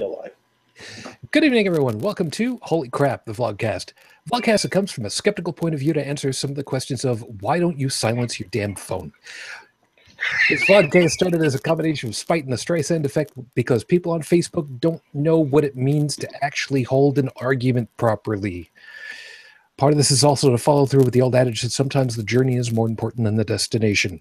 alive. Good evening, everyone. Welcome to Holy Crap, the Vlogcast. Vlogcast that comes from a skeptical point of view to answer some of the questions of why don't you silence your damn phone? This vlogcast started as a combination of spite and the Streisand effect because people on Facebook don't know what it means to actually hold an argument properly. Part of this is also to follow through with the old adage that sometimes the journey is more important than the destination.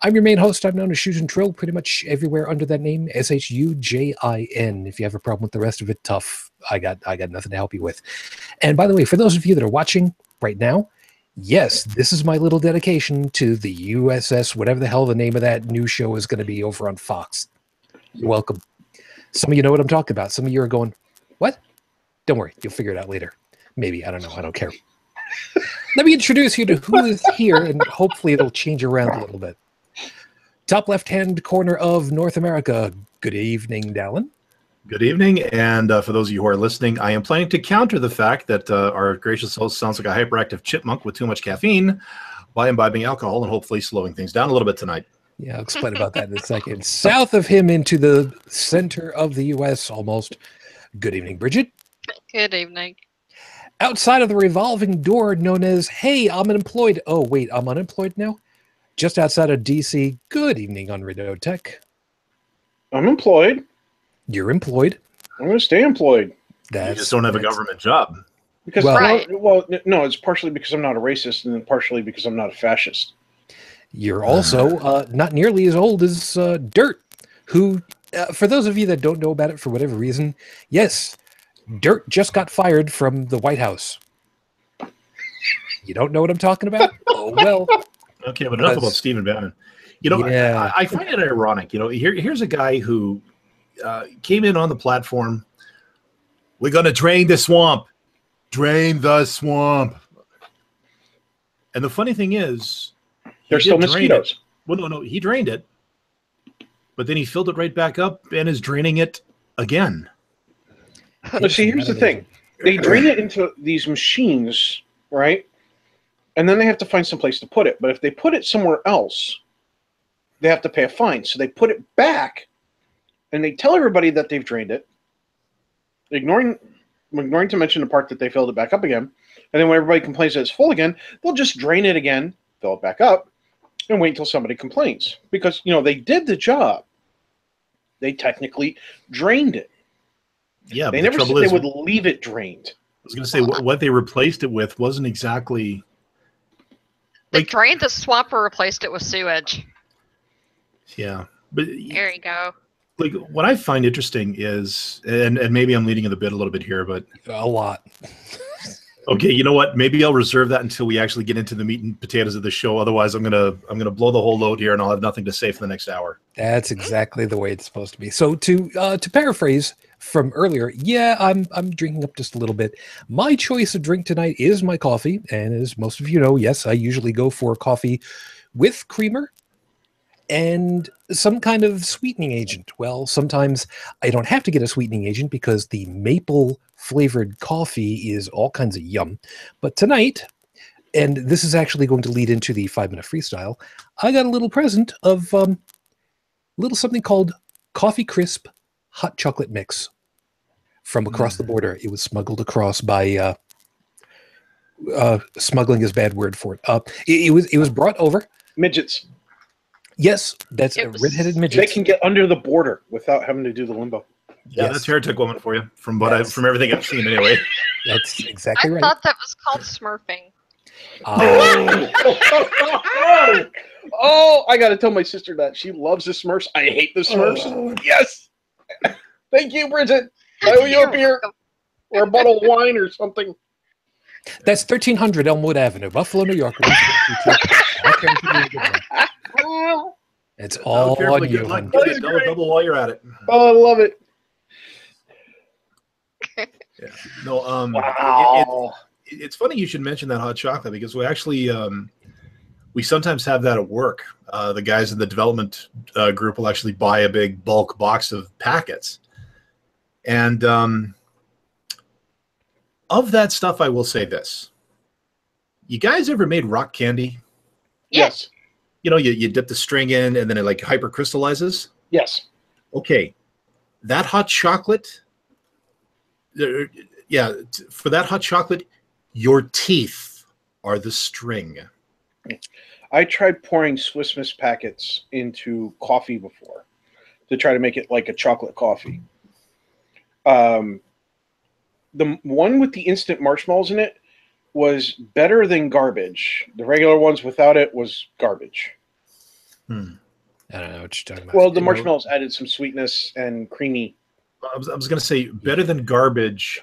I'm your main host. I'm known as Shujin pretty much everywhere under that name, Shujin. If you have a problem with the rest of it, tough. I got nothing to help you with. And by the way, for those of you that are watching right now, yes, this is my little dedication to the USS, whatever the hell the name of that new show is going to be over on Fox. You're welcome. Some of you know what I'm talking about. Some of you are going, what? Don't worry. You'll figure it out later. Maybe. I don't know. I don't care. Let me introduce you to who is here, and hopefully it'll change around a little bit. Top left-hand corner of North America. Good evening, Dalan. Good evening, and for those of you who are listening, I am planning to counter the fact that our gracious host sounds like a hyperactive chipmunk with too much caffeine by imbibing alcohol and hopefully slowing things down a little bit tonight. Yeah, I'll explain about that in a second. South of him into the center of the U.S. almost. Good evening, Bridget. Good evening. Outside of the revolving door known as, hey, I'm unemployed. Oh, wait, I'm unemployed now? Just outside of D.C., good evening on Radio Tech. I'm employed. You're employed. I'm going to stay employed. You just don't have a government job. Because no, it's partially because I'm not a racist, and then partially because I'm not a fascist. You're also not nearly as old as Dirt, who, for those of you that don't know about it for whatever reason, yes, Dirt just got fired from the White House. You don't know what I'm talking about? Oh, well. Okay, but enough about Stephen Bannon. You know, yeah. I find it ironic. You know, here's a guy who came in on the platform. We're going to drain the swamp. Drain the swamp. And the funny thing is, there's still mosquitoes. Well, no, he drained it, but then he filled it right back up and is draining it again. But see, here's the thing. They drain it into these machines, right? And then they have to find some place to put it. But if they put it somewhere else, they have to pay a fine. So they put it back, and they tell everybody that they've drained it, ignoring to mention the part that they filled it back up again. And then when everybody complains that it's full again, they'll just drain it again, fill it back up, and wait until somebody complains. Because, you know, they did the job. They technically drained it. Yeah, they never said they would leave it drained. I was going to say, what they replaced it with wasn't exactly... They drained the swamp or replaced it with sewage. Yeah. But there you go. Like, what I find interesting is, and maybe I'm leading the bit a little bit here, but... A lot. Okay, you know what? Maybe I'll reserve that until we actually get into the meat and potatoes of the show. Otherwise, I'm gonna blow the whole load here, and I'll have nothing to say for the next hour. That's exactly the way it's supposed to be. So to paraphrase from earlier, yeah, I'm drinking up just a little bit. My choice of drink tonight is my coffee, and as most of you know, yes, I usually go for coffee with creamer and some kind of sweetening agent. Well, sometimes I don't have to get a sweetening agent because the maple flavored coffee is all kinds of yum. But tonight, and this is actually going to lead into the 5-minute freestyle, I got a little present of little something called Coffee Crisp Hot Chocolate Mix from across the border. It was smuggled across by smuggling is a bad word for it. It was brought over. Midgets. Yes, that's a red-headed midget. They can get under the border without having to do the limbo. Yeah, that's Heretic Woman for you, from from everything I've seen anyway. That's exactly right. I thought that was called smurfing. Oh, I got to tell my sister that. She loves the Smurfs. I hate the Smurfs. Oh. Yes. Thank you, Bridget. I owe you a beer or a bottle of wine or something. That's 1300 Elmwood Avenue, Buffalo, New York. It's all on you. Double while you're at it. Oh, I love it. Yeah. No, wow. It's funny you should mention that hot chocolate because we actually we sometimes have that at work. The guys in the development group will actually buy a big bulk box of packets, and of that stuff, I will say this: you guys ever made rock candy? Yes. You know, you dip the string in, and then it like hyper crystallizes. Yes. Okay, that hot chocolate Yeah, for that hot chocolate, your teeth are the string. I tried pouring Swiss Miss packets into coffee before to try to make it like a chocolate coffee. The one with the instant marshmallows in it was better than garbage. The regular ones without it was garbage. I don't know what you're talking about. Well, the marshmallows added some sweetness and creamy. I was going to say better than garbage.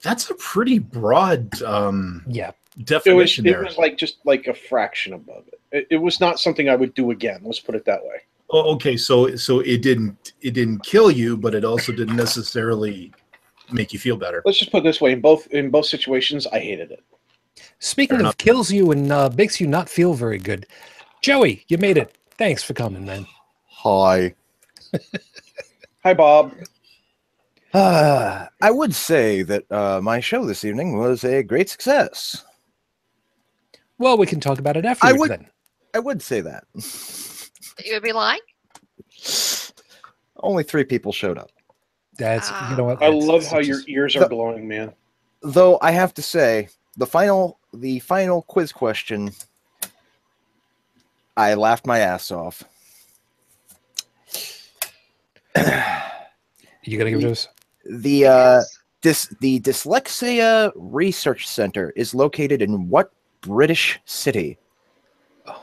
That's a pretty broad definition. It was like just like a fraction above it. It was not something I would do again. Let's put it that way. Oh, okay, so it didn't kill you, but it also didn't necessarily make you feel better. Let's just put it this way: in both situations, I hated it. Speaking of kills you and makes you not feel very good, Joey, you made it. Thanks for coming, man. Hi. Hi, Bob. I would say that my show this evening was a great success. Well, we can talk about it afterwards then. I would say that. You would be lying? Only 3 people showed up. That's you know what? I love how your ears are glowing, man. Though I have to say, the final quiz question, I laughed my ass off. You gonna give it to us? The Dyslexia Research Center is located in what British city?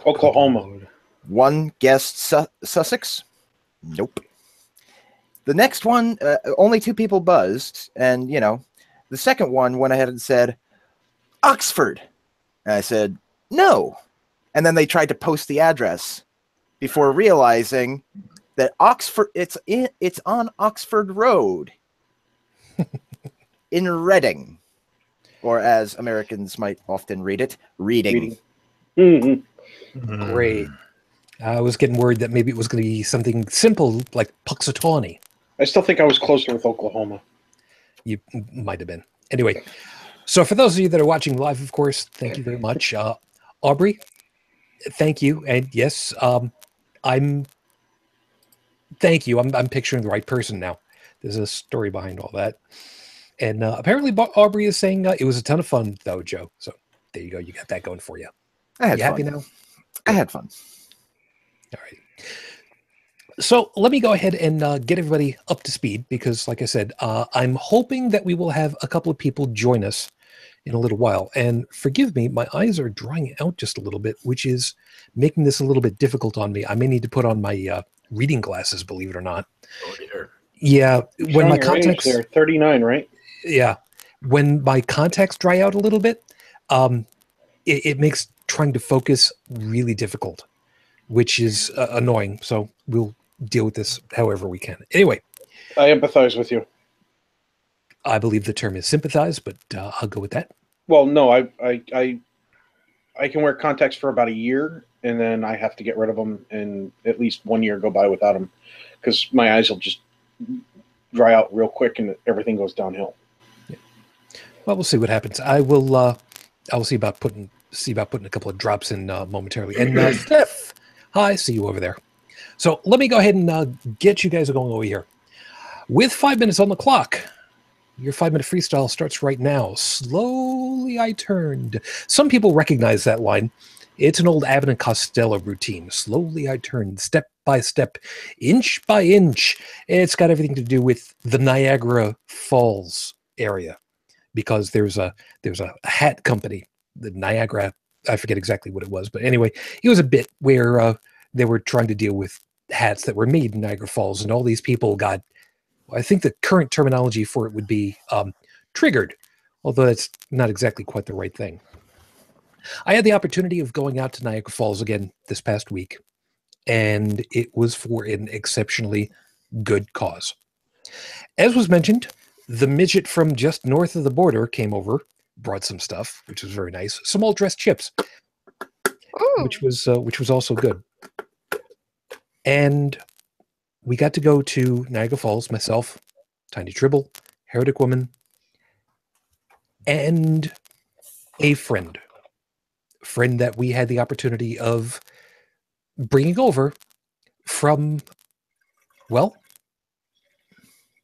Oklahoma. One guessed Sussex? Nope. The next one, only 2 people buzzed, and, the second one went ahead and said, Oxford. And I said, no. And then they tried to post the address before realizing that Oxford, it's on Oxford Road in Reading, or as Americans might often read it, Reading. Mm-hmm. Great. I was getting worried that maybe it was going to be something simple like Puxatawney. I still think I was closer with Oklahoma. You might have been. Anyway, so for those of you that are watching live, of course, thank you very much. Aubrey, thank you. And yes, thank you. I'm picturing the right person now. There's a story behind all that. And apparently Aubrey is saying it was a ton of fun, though, Joe. So there you go. You got that going for you. I had you fun. Happy now? I had fun. All right. So let me go ahead and get everybody up to speed because, like I said, I'm hoping that we will have a couple of people join us in a little while. And forgive me, my eyes are drying out just a little bit, which is making this a little bit difficult on me. I may need to put on my reading glasses, believe it or not. Oh, dear. Yeah. When my contacts... They're 39, right? Yeah. When my contacts dry out a little bit, it makes trying to focus really difficult, which is annoying. So we'll deal with this however we can. Anyway. I empathize with you. I believe the term is sympathize, but I'll go with that. Well, no, I can wear contacts for about a year, and then I have to get rid of them, and at least 1 year go by without them, because my eyes will just dry out real quick, and everything goes downhill. Yeah. Well, we'll see what happens. I will see about putting a couple of drops in momentarily. And Steph, hi, see you over there. So let me go ahead and get you guys going over here. With 5 minutes on the clock, your 5-minute freestyle starts right now. Slowly I turned. Some people recognize that line. It's an old Abbott and Costello routine. Slowly I turned, step by step, inch by inch. It's got everything to do with the Niagara Falls area because there's a hat company, the Niagara. I forget exactly what it was, but anyway, it was a bit where they were trying to deal with hats that were made in Niagara Falls, and all these people got, I think the current terminology for it would be triggered, although that's not exactly quite the right thing. I had the opportunity of going out to Niagara Falls again this past week, and it was for an exceptionally good cause. As was mentioned, the midget from just north of the border came over, brought some stuff, which was very nice. Some all-dressed chips, which was also good. And we got to go to Niagara Falls, myself, Tiny Tribble, Heretic Woman, and a friend that we had the opportunity of bringing over from, well,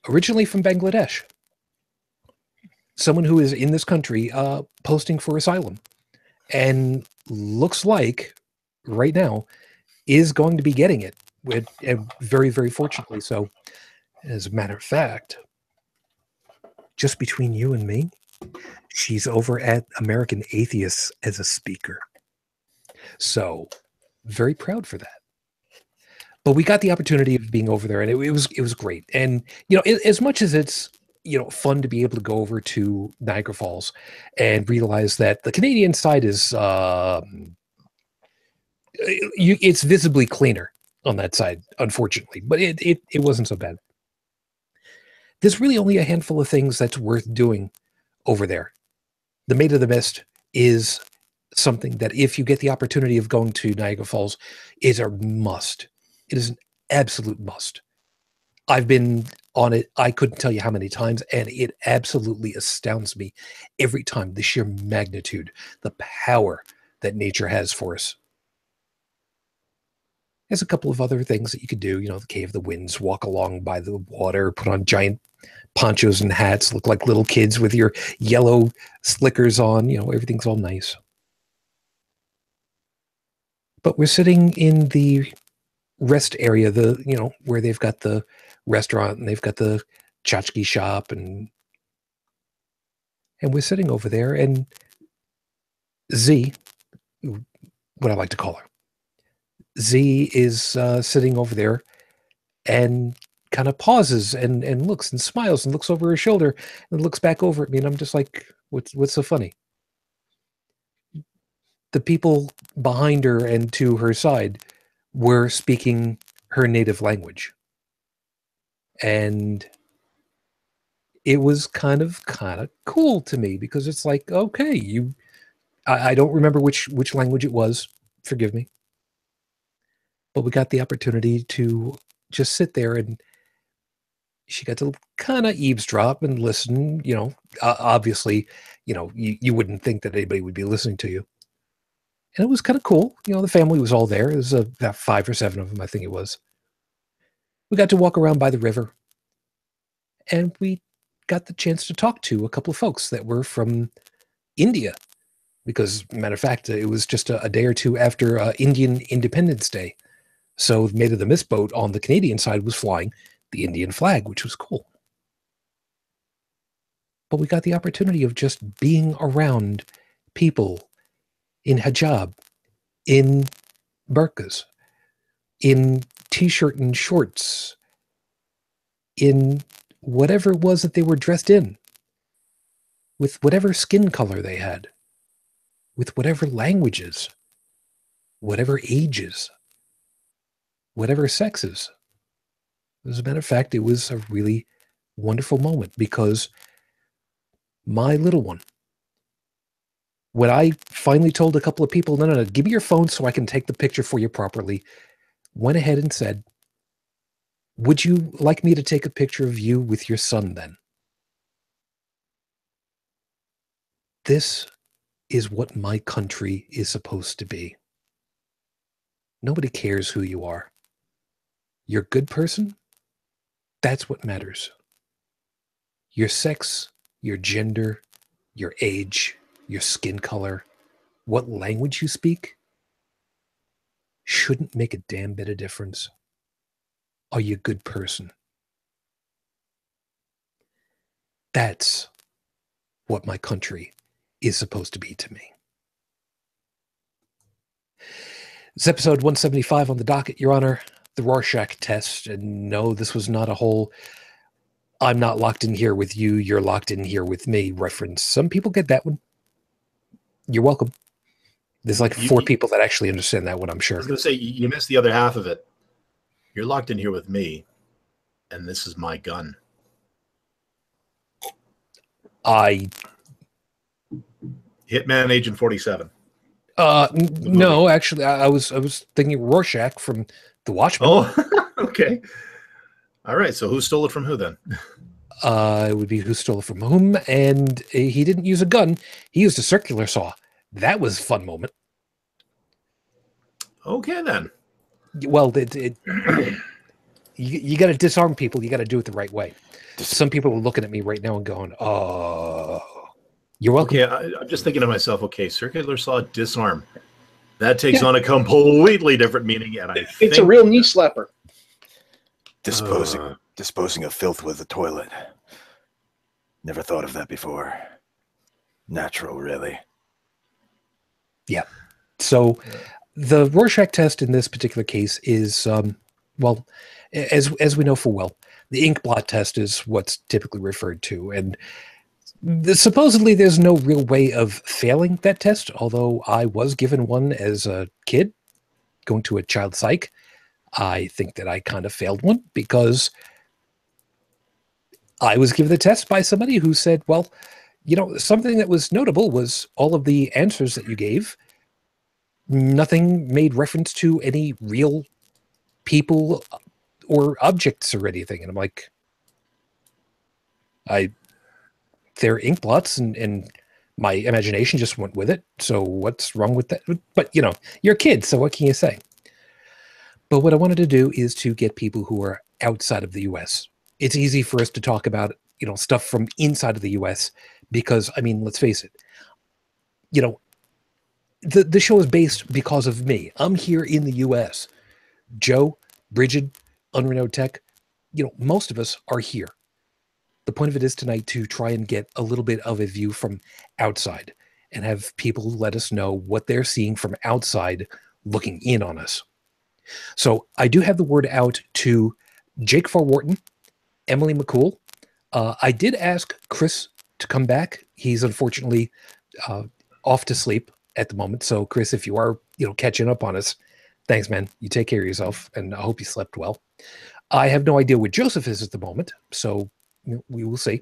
originally from Bangladesh. someone who is in this country posting for asylum, and looks like right now is going to be getting it, and very, very fortunately so. As a matter of fact, just between you and me, she's over at American Atheists as a speaker. So very proud for that. But we got the opportunity of being over there, and it was great. And as much as it's fun to be able to go over to Niagara Falls and realize that the Canadian side is it's visibly cleaner on that side, unfortunately, but it wasn't so bad. There's really only a handful of things that's worth doing over there. The Maid of the Mist is something that, if you get the opportunity of going to Niagara Falls, is a must. It is an absolute must. I've been on it, I couldn't tell you how many times, and it absolutely astounds me every time, the sheer magnitude, the power that nature has for us. There's a couple of other things that you could do, the Cave of the Winds, walk along by the water, put on giant ponchos and hats, look like little kids with your yellow slickers on, everything's all nice. But we're sitting in the rest area, where they've got the restaurant and they've got the tchotchke shop, and we're sitting over there, and Z, what I like to call her, Z is sitting over there and kind of pauses and looks and smiles and looks over her shoulder and looks back over at me, and I'm just like, what's so funny? The people behind her and to her side were speaking her native language. And it was kind of cool to me, because it's like, okay, I don't remember which language it was, forgive me. But we got the opportunity to just sit there, and she got to kind of eavesdrop and listen. Obviously, you wouldn't think that anybody would be listening to you. And it was kind of cool. The family was all there. It was about 5 or 7 of them, I think it was. We got to walk around by the river, and we got the chance to talk to a couple of folks that were from India, because, matter of fact, it was just a day or two after Indian Independence Day. So the Maid of the Mist boat on the Canadian side was flying the Indian flag, which was cool. But we got the opportunity of just being around people in hijab, in burqas, in t-shirt and shorts, in whatever it was that they were dressed in, with whatever skin color they had, with whatever languages, whatever ages, whatever sexes. As a matter of fact, it was a really wonderful moment, because my little one, when I finally told a couple of people, no, give me your phone so I can take the picture for you properly, went ahead and said, would you like me to take a picture of you with your son then? This is what my country is supposed to be. Nobody cares who you are. You're a good person? That's what matters. Your sex, your gender, your age, your skin color, what language you speak, shouldn't make a damn bit of difference. Are you a good person? That's what my country is supposed to be to me. It's episode 175 on the docket, Your Honor, the Rorschach test. And no, this was not a whole I'm not locked in here with you, you're locked in here with me reference. Some people get that one. You're welcome. There's like 4 people that actually understand that one, I'm sure. I was going to say, you missed the other half of it. You're locked in here with me, and this is my gun. Hitman Agent 47. No, actually, I was thinking Rorschach from The Watchmen. Oh, okay. All right, so who stole it from who then? It would be who stole it from whom, and he didn't use a gun. He used a circular saw. That was a fun moment. Okay, then. Well, you got to disarm people. You got to do it the right way. Some people are looking at me right now and going, "Oh, you're welcome." Okay, I'm just thinking to myself. Okay, circular saw disarm. That takes on a completely different meaning, and it's a real knee slapper. Disposing of filth with a toilet. Never thought of that before. Natural, really. Yeah. So the Rorschach test in this particular case is, well, as we know full well, the ink blot test is what's typically referred to. And supposedly there's no real way of failing that test, although I was given one as a kid going to a child psych. I think that I kind of failed one because I was given the test by somebody who said, well, you know, something that was notable was all of the answers that you gave. Nothing made reference to any real people or objects or anything. And I'm like, they're ink blots and my imagination just went with it. So what's wrong with that? But, you know, you're a kid, so what can you say? But what I wanted to do is to get people who are outside of the U.S. It's easy for us to talk about, you know, stuff from inside of the U.S. because, I mean, let's face it, you know, the show is based because of me. I'm here in the U.S. Joe, Bridget, Unrenewed Tech, you know, most of us are here. The point of it is tonight to try and get a little bit of a view from outside and have people let us know what they're seeing from outside looking in on us. So I do have the word out to Jake Farwharton, Emily McCool. I did ask Chris to come back. He's unfortunately off to sleep at the moment. So Chris, if you are, you know, catching up on us, thanks, man. You take care of yourself, and I hope you slept well. I have no idea where Joseph is at the moment, so you know, we will see.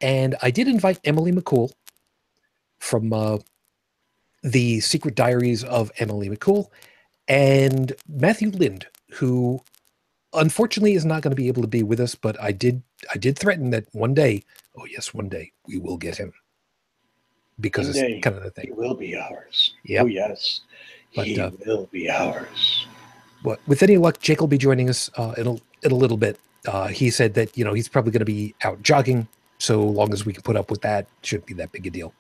And I did invite Emily McCool from the Secret Diaries of Emily McCool, and Matthew Lind, who unfortunately is not going to be able to be with us, but I did threaten that one day, oh yes, one day we will get him. Because one it's kind of the thing. He will be ours. Yep. Oh yes, but, he will be ours. But with any luck, Jake will be joining us in a little bit. He said that, you know, he's probably going to be out jogging, so long as we can put up with that, shouldn't be that big a deal.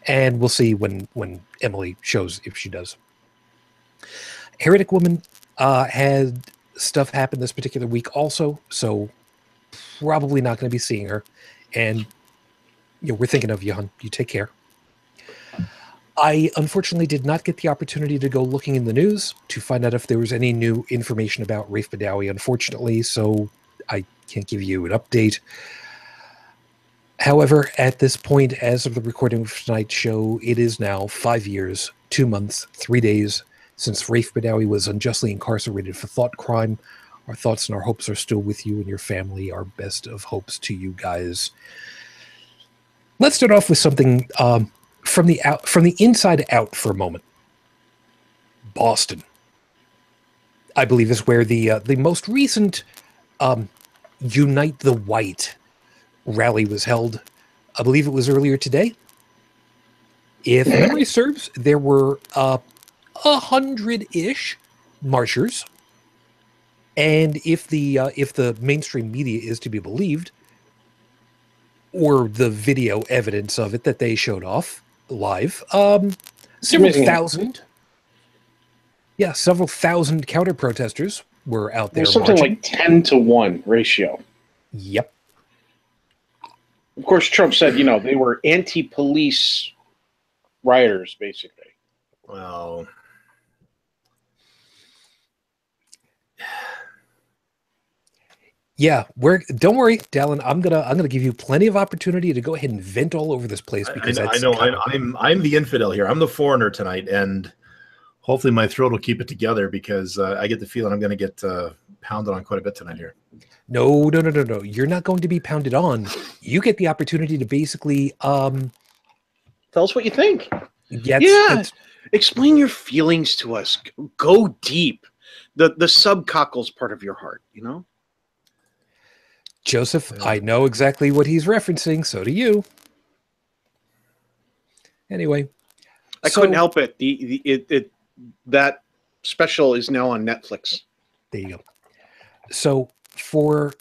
And we'll see when Emily shows, if she does. Heretic Woman had stuff happen this particular week also, so probably not going to be seeing her. And you know, we're thinking of you, hon. You take care. I unfortunately did not get the opportunity to go looking in the news to find out if there was any new information about Rafe Badawi, unfortunately, so I can't give you an update. However, at this point, as of the recording of tonight's show, it is now 5 years, 2 months, 3 days since Rafe Badawi was unjustly incarcerated for thought crime. Our thoughts and our hopes are still with you and your family. Our best of hopes to you guys. Let's start off with something from the inside out for a moment. Boston, I believe, is where the most recent Unite the White rally was held. I believe it was earlier today. If memory serves, there were 100-ish marchers, and if the mainstream media is to be believed, or the video evidence of it that they showed off live, several thousand counter protesters were out there. There's something marching. Like 10-to-1 ratio. Yep. Of course, Trump said, you know, they were anti-police rioters, basically. Well, yeah, don't worry, Dalan. I'm gonna give you plenty of opportunity to go ahead and vent all over this place because I know I'm the infidel here. I'm the foreigner tonight, and hopefully my throat will keep it together because I get the feeling I'm going to get pounded on quite a bit tonight here. No. You're not going to be pounded on. You get the opportunity to basically tell us what you think. Yeah. Explain your feelings to us. Go deep. The subcockles part of your heart, you know? Joseph, I know exactly what he's referencing. So do you. Anyway. I couldn't help it. That special is now on Netflix. There you go. So for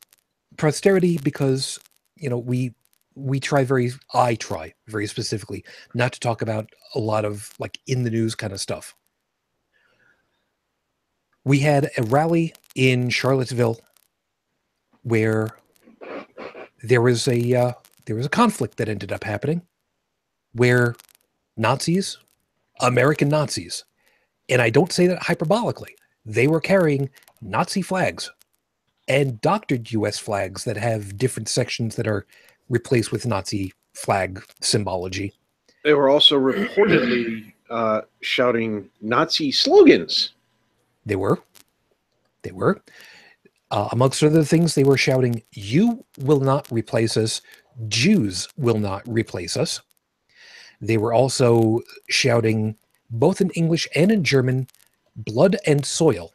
posterity, because I try very specifically not to talk about a lot of like in the news kind of stuff. We had a rally in Charlottesville where there was a conflict that ended up happening where Nazis, American Nazis, and I don't say that hyperbolically, they were carrying Nazi flags and doctored U.S. flags that have different sections that are replaced with Nazi flag symbology. They were also reportedly shouting Nazi slogans. They were. Amongst other things, they were shouting, "You will not replace us. Jews will not replace us." They were also shouting, both in English and in German, "Blood and soil."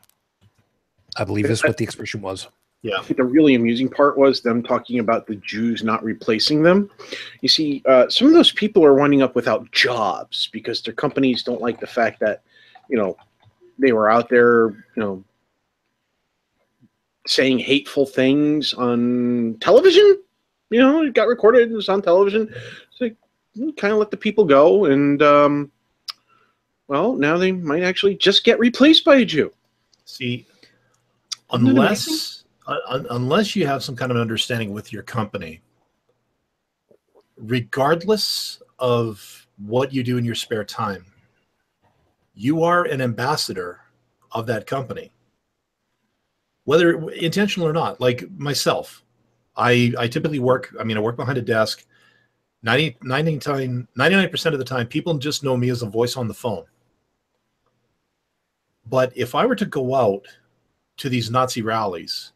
I believe is what the expression was. Yeah. I think the really amusing part was them talking about the Jews not replacing them. You see, some of those people are winding up without jobs because their companies don't like the fact that, they were out there, saying hateful things on television. It got recorded, it was on television. So kind of let the people go, and well, now they might actually just get replaced by a Jew. See, unless you have some kind of understanding with your company, regardless of what you do in your spare time, you are an ambassador of that company, whether intentional or not. Like myself, I typically work. I work behind a desk. 99% of the time, people just know me as a voice on the phone. But if I were to go out to these Nazi rallies,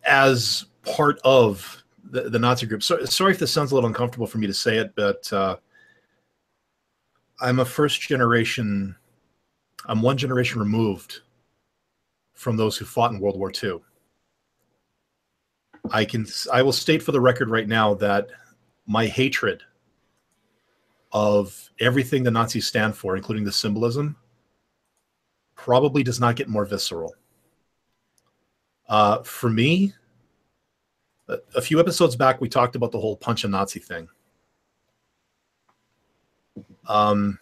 as part of the Nazi group, sorry if this sounds a little uncomfortable for me to say it, but I'm one generation removed from those who fought in World War II. I will state for the record right now that my hatred of everything the Nazis stand for, including the symbolism, probably does not get more visceral. For me, a few episodes back, we talked about the whole punch a Nazi thing. And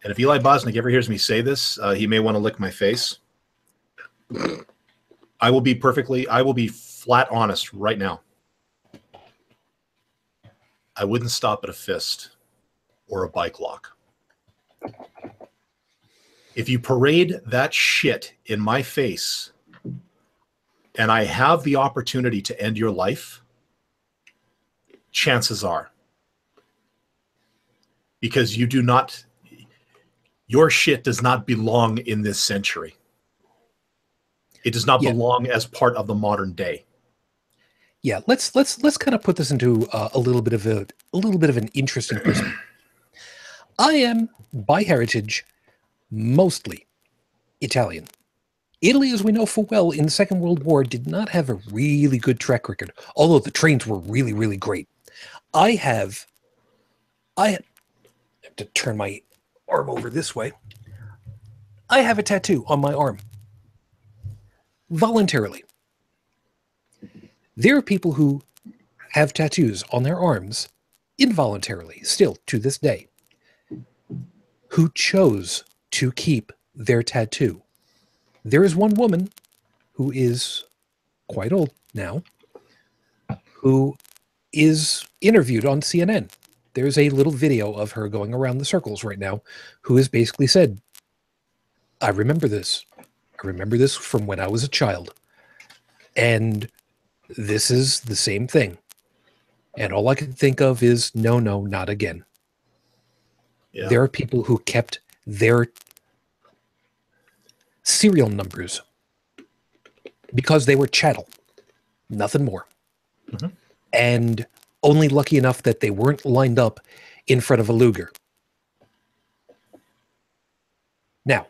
if Eli Bosnick ever hears me say this, he may want to lick my face. I will be flat honest right now. I wouldn't stop at a fist or a bike lock. If you parade that shit in my face and I have the opportunity to end your life, chances are, because your shit does not belong in this century. It does not belong as part of the modern day. Yeah, let's kind of put this into a little bit of an interesting perspective. I am by heritage mostly Italian. Italy, as we know full well, in the Second World War did not have a really good track record, although the trains were really, really great. I have to turn my arm over this way. I have a tattoo on my arm. Voluntarily. There are people who have tattoos on their arms involuntarily, still to this day, who chose to keep their tattoo. There is one woman who is quite old now, who is interviewed on CNN. There's a little video of her going around the circles right now, who has basically said, I remember this. I remember this from when I was a child. And this is the same thing. And all I can think of is, no, not again. Yeah. There are people who kept their serial numbers because they were chattel. Nothing more. Mm-hmm. And only lucky enough that they weren't lined up in front of a Luger. Now,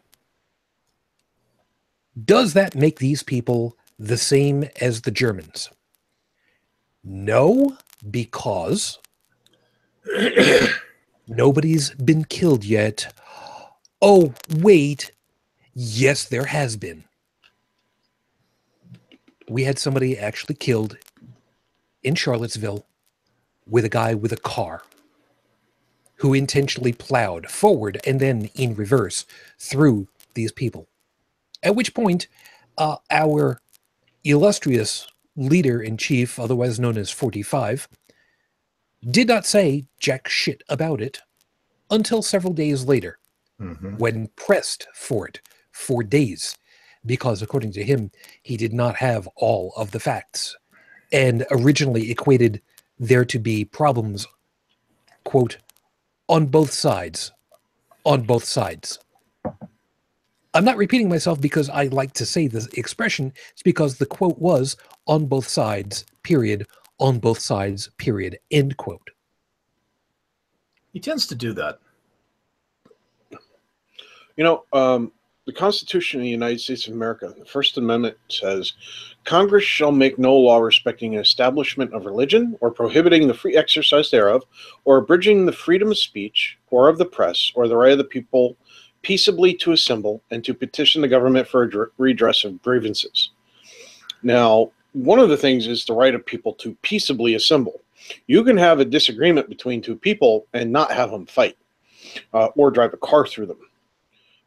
does that make these people the same as the Germans? No, because nobody's been killed yet. Oh, wait. Yes, there has been. We had somebody actually killed in Charlottesville with a guy with a car who intentionally plowed forward and then in reverse through these people. At which point, our illustrious leader-in-chief, otherwise known as 45, did not say jack shit about it until several days later, when pressed for it for days, because according to him, he did not have all of the facts and originally equated there to be problems, quote, on both sides. On both sides. I'm not repeating myself because I like to say this expression. It's because the quote was on both sides, period, on both sides, period, end quote. He tends to do that. You know, the Constitution of the United States of America, the First Amendment says, Congress shall make no law respecting an establishment of religion or prohibiting the free exercise thereof or abridging the freedom of speech or of the press or the right of the people peaceably to assemble and to petition the government for a redress of grievances. Now, one of the things is the right of people to peaceably assemble. You can have a disagreement between two people and not have them fight or drive a car through them.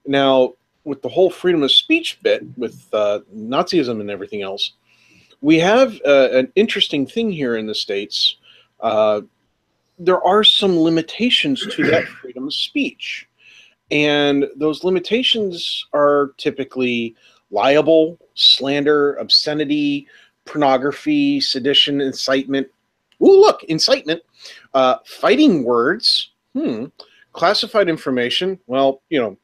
Now, with the whole freedom of speech bit, with Nazism and everything else, we have an interesting thing here in the States. There are some limitations to that freedom of speech. And those limitations are typically libel, slander, obscenity, pornography, sedition, incitement. Ooh, look, incitement. Fighting words. Classified information. Well, you know,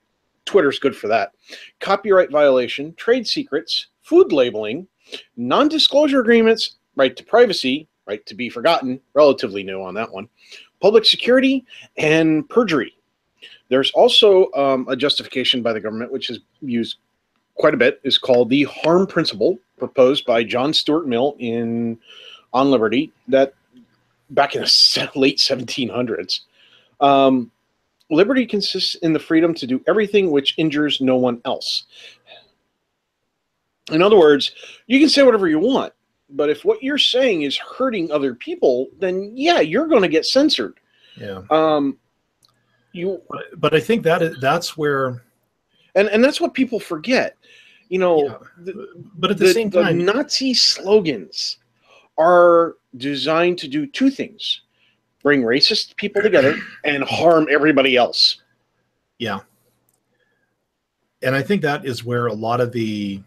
Twitter's good for that. Copyright violation, trade secrets, food labeling, non-disclosure agreements, right to privacy, right to be forgotten, relatively new on that one, public security, and perjury. There's also a justification by the government, which is used quite a bit, is called the harm principle, proposed by John Stuart Mill on Liberty, that back in the late 1700s. Liberty consists in the freedom to do everything which injures no one else. In other words, you can say whatever you want, but if what you're saying is hurting other people, then yeah, you're going to get censored. Yeah. But I think that's where, and that's what people forget. You know, yeah. But at the same time, the Nazi slogans are designed to do two things: bring racist people together and harm everybody else. Yeah. And I think that is where a lot of the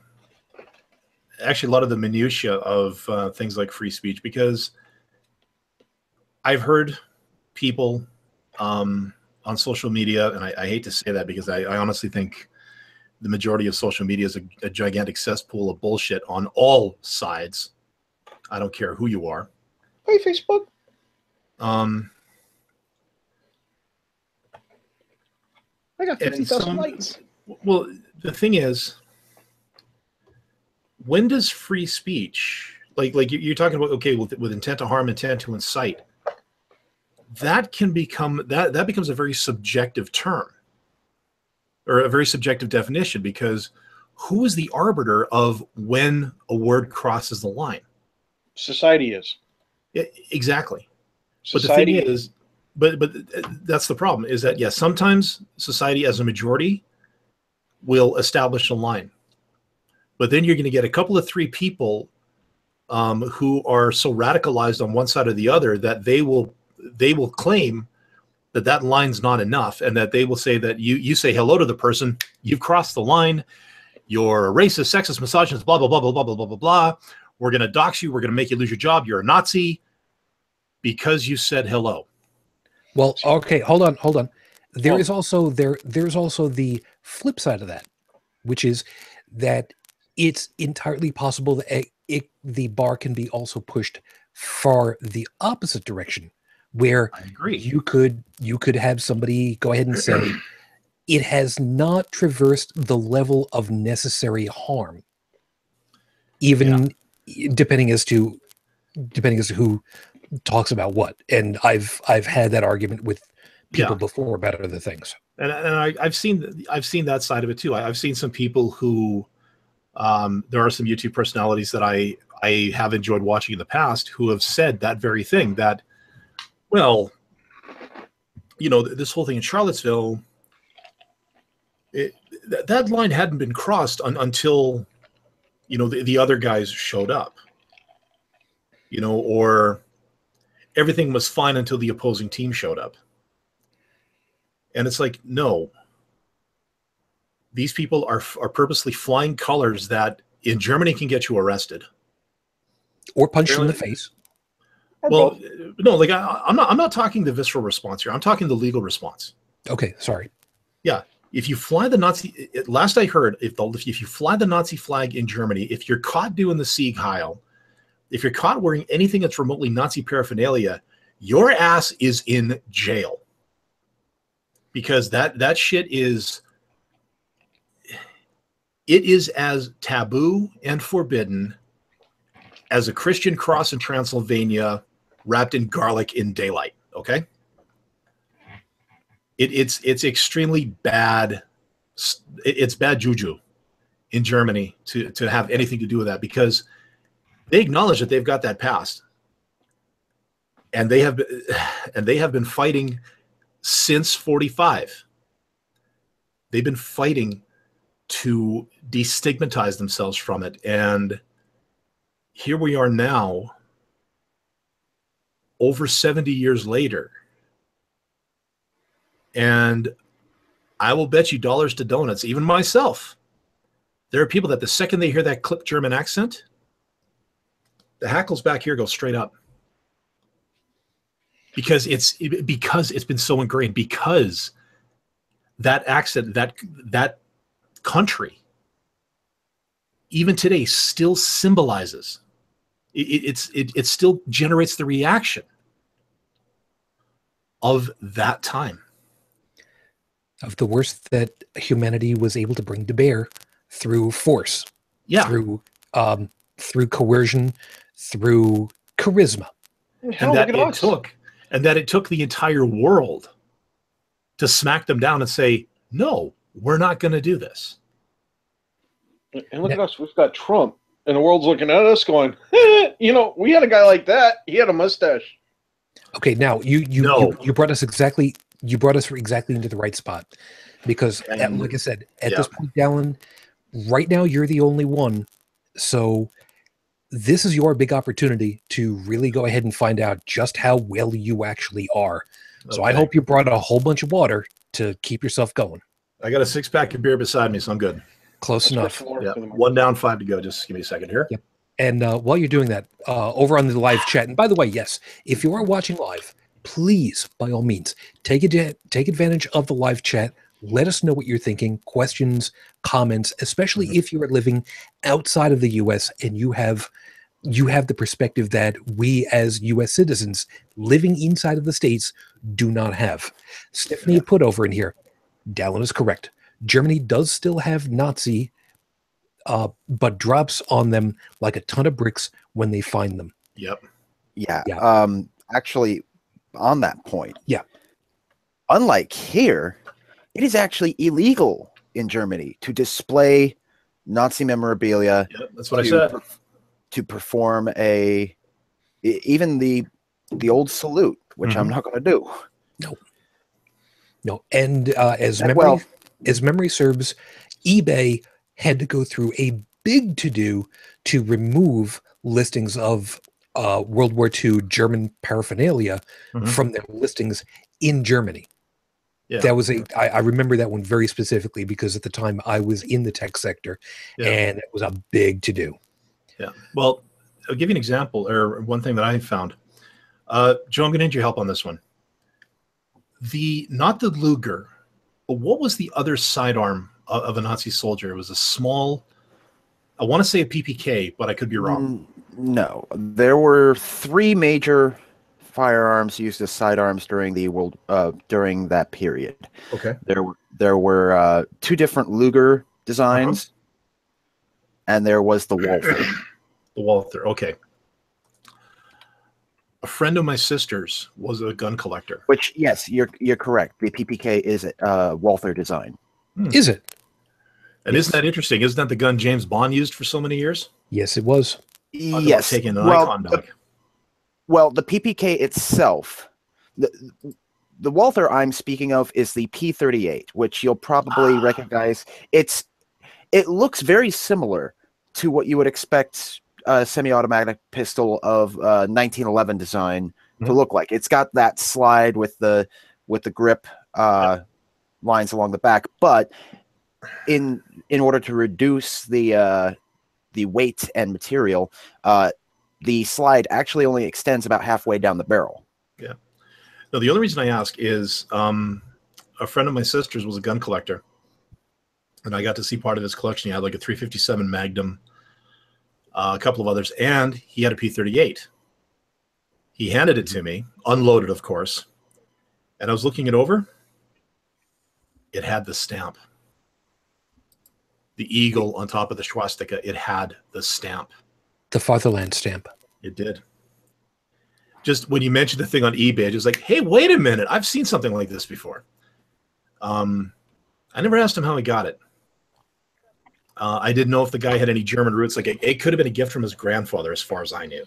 minutia of things like free speech, because I've heard people on social media, and I hate to say that because I honestly think the majority of social media is a gigantic cesspool of bullshit on all sides. I don't care who you are. Hey, Facebook. I got 50,000 likes. Well, the thing is, when does free speech, like you're talking about, okay, with intent to harm, intent to incite, that can become that becomes a very subjective term, or a very subjective definition, because who is the arbiter of when a word crosses the line? Society is. Exactly. Society. But the thing is, but that's the problem, is that, yes, sometimes society as a majority will establish a line. But then you're going to get a couple of three people who are so radicalized on one side or the other that they will claim that line's not enough, and that they will say that you say hello to the person, you've crossed the line, you're a racist, sexist, misogynist, blah, blah, blah, blah, blah, blah, blah, blah, blah. We're going to dox you. We're going to make you lose your job. You're a Nazi because you said hello. Well, okay, hold on. There's also the flip side of that, which is that it's entirely possible that the bar can be also pushed far the opposite direction, where I agree. you could have somebody go ahead and say it has not traversed the level of necessary harm, even depending as to who talks about what. And I've had that argument with people before about other things. And I've seen that side of it too. I've seen some people who there are some YouTube personalities that I have enjoyed watching in the past who have said that very thing, that, well, you know, this whole thing in Charlottesville, that line hadn't been crossed until, you know, the other guys showed up, you know, or everything was fine until the opposing team showed up. And it's like, no, these people are purposely flying colors that in Germany can get you arrested or punched in the face. Well, no, like I'm not talking the visceral response here. I'm talking the legal response. Okay, sorry. Yeah, if you fly the Nazi, last I heard, if you fly the Nazi flag in Germany, if you're caught doing the Sieg Heil, if you're caught wearing anything that's remotely Nazi paraphernalia, your ass is in jail. Because that shit is, it is as taboo and forbidden as a Christian cross in Transylvania wrapped in garlic in daylight. Okay, it's extremely bad. It's bad juju in Germany to have anything to do with that, because they acknowledge that they've got that past, and they have been fighting since 45. They've been fighting to destigmatize themselves from it. And here we are now, over 70 years later. And I will bet you dollars to donuts, even myself, there are people that the second they hear that clipped German accent, the hackles back here go straight up. Because it's been so ingrained, because that accent, that country, even today, still symbolizes. It still generates the reaction of that time, of the worst that humanity was able to bring to bear through force, through coercion, through charisma, and that it took the entire world to smack them down and say, no, we're not going to do this. And look at us. We've got Trump, and the world's looking at us going, you know, we had a guy like that. He had a mustache. Okay, now you brought us exactly into the right spot, because like I said, at this point, Dalan, right now you're the only one. So this is your big opportunity to really go ahead and find out just how well you actually are. So I hope you brought a whole bunch of water to keep yourself going. I got a 6-pack of beer beside me, so I'm good. Close enough. Yeah. 1 down, 5 to go. Just give me a second here. Yep. And while you're doing that, over on the live chat, and by the way, yes, if you are watching live, please, by all means, take advantage of the live chat. Let us know what you're thinking, questions, comments, especially if you are living outside of the U.S. and you have the perspective that we as U.S. citizens living inside of the States do not have. Stephanie put over in here, Dalan is correct. Germany does still have Nazi, but drops on them like a ton of bricks when they find them. Yep. Yeah. Actually, on that point. Yeah. Unlike here, it is actually illegal in Germany to display Nazi memorabilia. Yep, that's what I said. To perform even the old salute, which I'm not going to do. No. And as memory serves, eBay had to go through a big to-do to remove listings of World War II German paraphernalia from their listings in Germany. Yeah. That was I remember that one very specifically because at the time I was in the tech sector, and it was a big to-do. Yeah. Well, I'll give you an example, or one thing that I found. Joe, I'm going to need your help on this one. Not the Luger, but what was the other sidearm of a Nazi soldier? It was a small, I want to say a PPK, but I could be wrong. No, there were 3 major firearms used as sidearms during during that period. Okay. There were 2 different Luger designs, and there was the Walther. The Walther. Okay. A friend of my sister's was a gun collector. Which, yes, you're correct. The PPK is Walther design. Is it? And isn't that interesting? Isn't that the gun James Bond used for so many years? Yes, it was. Yes. Taking an icon dog. Well, the PPK itself, the Walther I'm speaking of is the P38, which you'll probably recognize. It looks very similar to what you would expect a semi-automatic pistol of 1911 design to look like. It's got that slide with the grip lines along the back, but in order to reduce the weight and material, the slide actually only extends about halfway down the barrel. Yeah. No, the only reason I ask is a friend of my sister's was a gun collector, and I got to see part of his collection. He had like a 357 Magnum, a couple of others, and he had a P38. He handed it to me, unloaded, of course, and I was looking it over. It had the stamp. The eagle on top of the swastika, it had the stamp. The Fatherland stamp. It did. Just when you mentioned the thing on eBay, just like, hey, wait a minute. I've seen something like this before. I never asked him how he got it. I didn't know if the guy had any German roots. Like it could have been a gift from his grandfather, as far as I knew.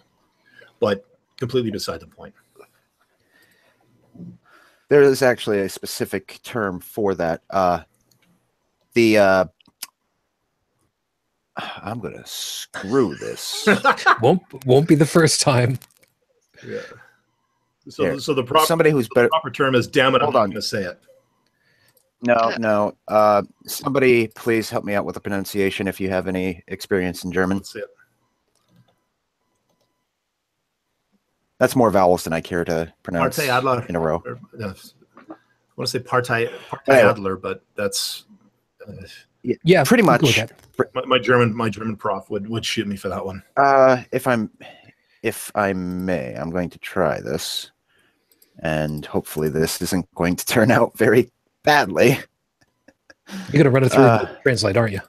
But completely beside the point. There is actually a specific term for that. I'm gonna screw this. won't be the first time. Yeah. So the proper somebody who's better. Proper term is damn it. Hold I'm on. not going to say it. No. Somebody please help me out with the pronunciation if you have any experience in German. That's it. That's more vowels than I care to pronounce Partei Adler in a row. I want to say Partei Adler, but that's yeah, pretty much. My German prof would shoot me for that one. If I may, I'm going to try this, and hopefully this isn't going to turn out very badly. You're gonna run it through Google Translate, aren't you?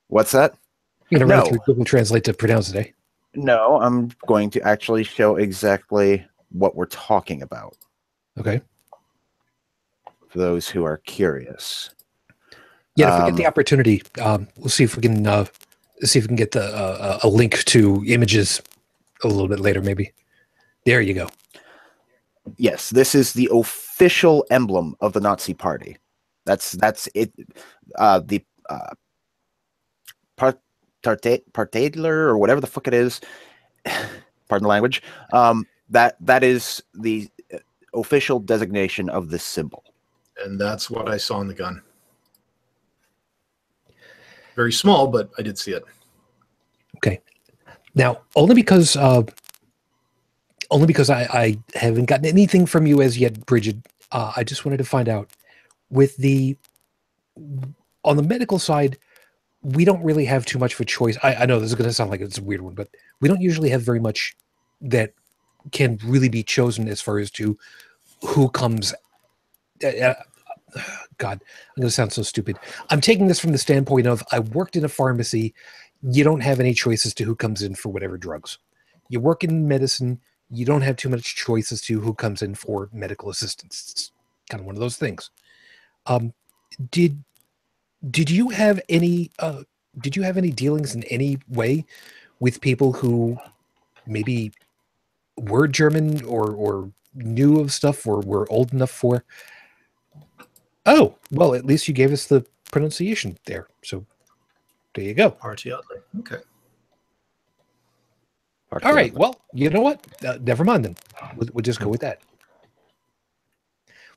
What's that? You're gonna run it through Google Translate to pronounce it, eh? No, I'm going to actually show exactly what we're talking about. Okay. For those who are curious. Yeah, if we get the opportunity, we'll see if we can get a link to images a little bit later, maybe. There you go. Yes, this is the official emblem of the Nazi Party. That's it. The Partadler or whatever the fuck it is. Pardon the language. That is the official designation of this symbol. And that's what I saw in the gun. Very small, but I did see it. Okay. Now, only because I haven't gotten anything from you as yet, Bridget, I just wanted to find out on the medical side, we don't really have too much of a choice. I know this is going to sound like it's a weird one, but we don't usually have very much that can really be chosen as far as to who comes. God, I'm going to sound so stupid. I'm taking this from the standpoint of I worked in a pharmacy. You don't have any choice as to who comes in for whatever drugs. You work in medicine. You don't have too much choice as to who comes in for medical assistance. It's kind of one of those things. Did you have any dealings in any way with people who maybe were German or knew of stuff or were old enough for? Oh, well, at least you gave us the pronunciation there. So there you go. Powerty. Okay. All right. Well, you know what? Never mind then. We'll just go with that.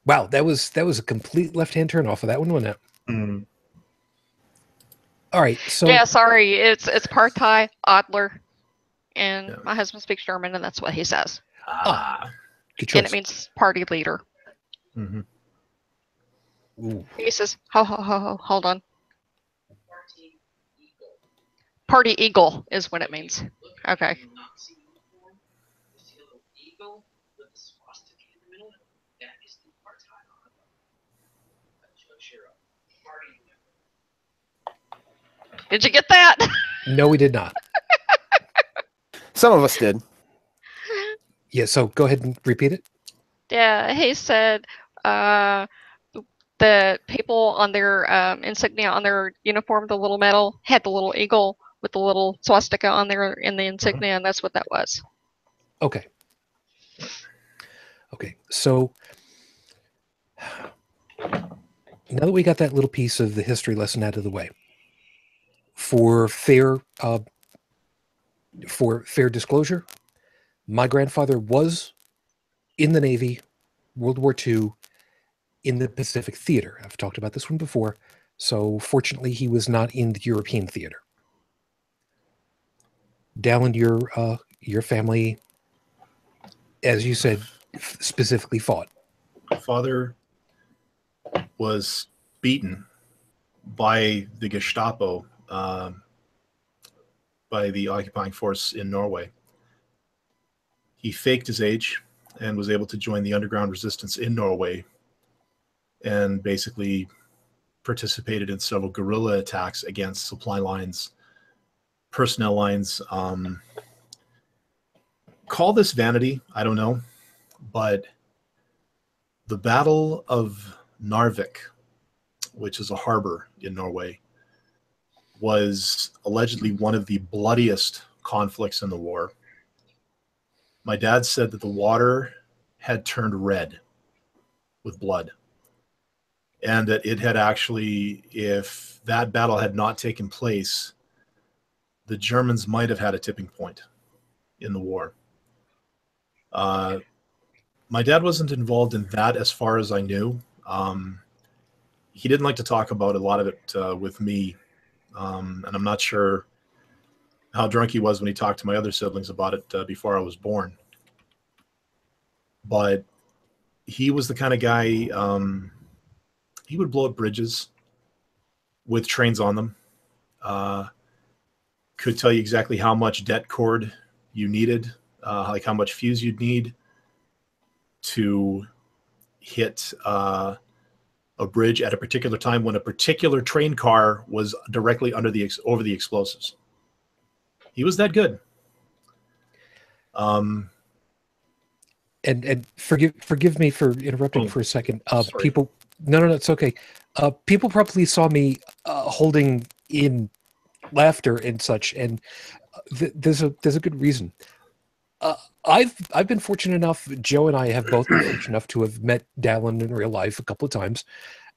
Wow, that was a complete left-hand turn off of that one, wasn't it? Mm. All right. So yeah, sorry, it's Partei Adler, and my husband speaks German, and that's what he says. Good choice. And it means party leader. Mm-hmm. Ooh. He says, hold on. Party eagle is what it means. Okay. Did you get that? No, we did not. Some of us did. Yeah, so go ahead and repeat it. Yeah, he said the people on their insignia on their uniform, the little medal, had the little eagle with the little swastika on there in the insignia, and that's what that was. Okay. Okay, so now that we got that little piece of the history lesson out of the way, for fair disclosure, my grandfather was in the Navy, World War II, in the Pacific Theater. I've talked about this one before. So fortunately, he was not in the European theater. Dalan, your family, as you said, specifically fought. Father was beaten by the Gestapo, by the occupying force in Norway. He faked his age and was able to join the underground resistance in Norway and basically participated in several guerrilla attacks against supply lines, personnel lines. Call this vanity, I don't know, but the Battle of Narvik, which is a harbor in Norway, was allegedly one of the bloodiest conflicts in the war. My dad said that the water had turned red with blood, and that it had actually, if that battle had not taken place, the Germans might have had a tipping point in the war. My dad wasn't involved in that as far as I knew. He didn't like to talk about a lot of it with me, and I'm not sure how drunk he was when he talked to my other siblings about it before I was born. But he was the kind of guy, he would blow up bridges with trains on them, could tell you exactly how much det cord you needed, like how much fuse you'd need to hit a bridge at a particular time when a particular train car was directly under over the explosives. He was that good. And forgive me for interrupting for a second. People, no, it's okay. People probably saw me holding in laughter and such, and there's a good reason. I've been fortunate enough. Joe and I have both been fortunate enough to have met Dalan in real life a couple of times.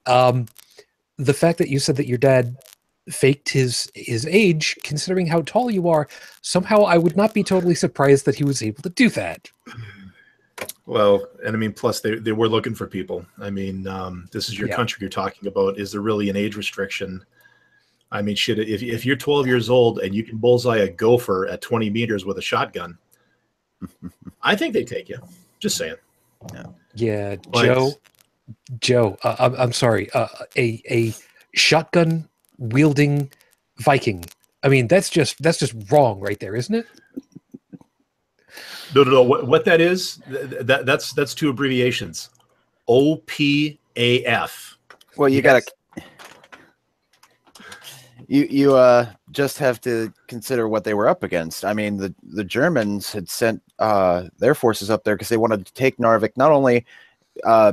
The fact that you said that your dad faked his age, considering how tall you are, somehow I would not be totally surprised that he was able to do that. Well, and I mean, plus they were looking for people. I mean, this is your country you're talking about. Is there really an age restriction? I mean, shit, if you're 12 years old and you can bullseye a gopher at 20 meters with a shotgun, I think they take you. Just saying. Yeah, but, Joe. I'm sorry. A shotgun wielding Viking. I mean, that's just wrong right there, isn't it? No. What that is? That's two abbreviations. OPAF. Well, you gotta. You just have to consider what they were up against. I mean, the Germans had sent their forces up there because they wanted to take Narvik, not only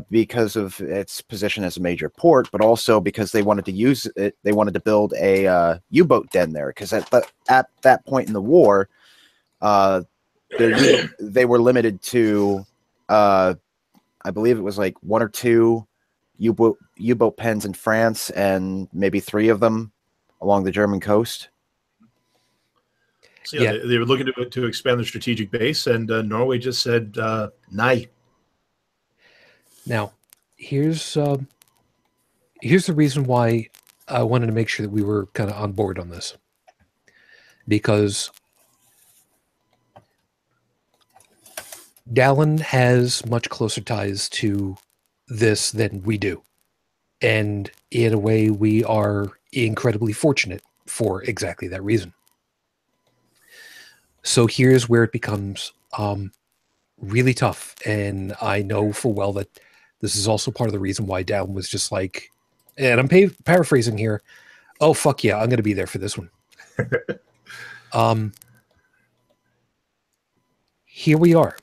because of its position as a major port, but also because they wanted to use it. They wanted to build a U-boat den there because at that point in the war, they were limited to, I believe it was like 1 or 2 U-boat pens in France, and maybe 3 of them along the German coast. So they were looking to expand their strategic base, and Norway just said, "Nay." Now, here's the reason why I wanted to make sure that we were kind of on board on this, because Dalan has much closer ties to this than we do, and in a way, we are incredibly fortunate for exactly that reason. So here's where it becomes really tough, and I know full well that this is also part of the reason why Dalan was just like, and I'm paraphrasing here, oh fuck yeah, I'm going to be there for this one. Here we are.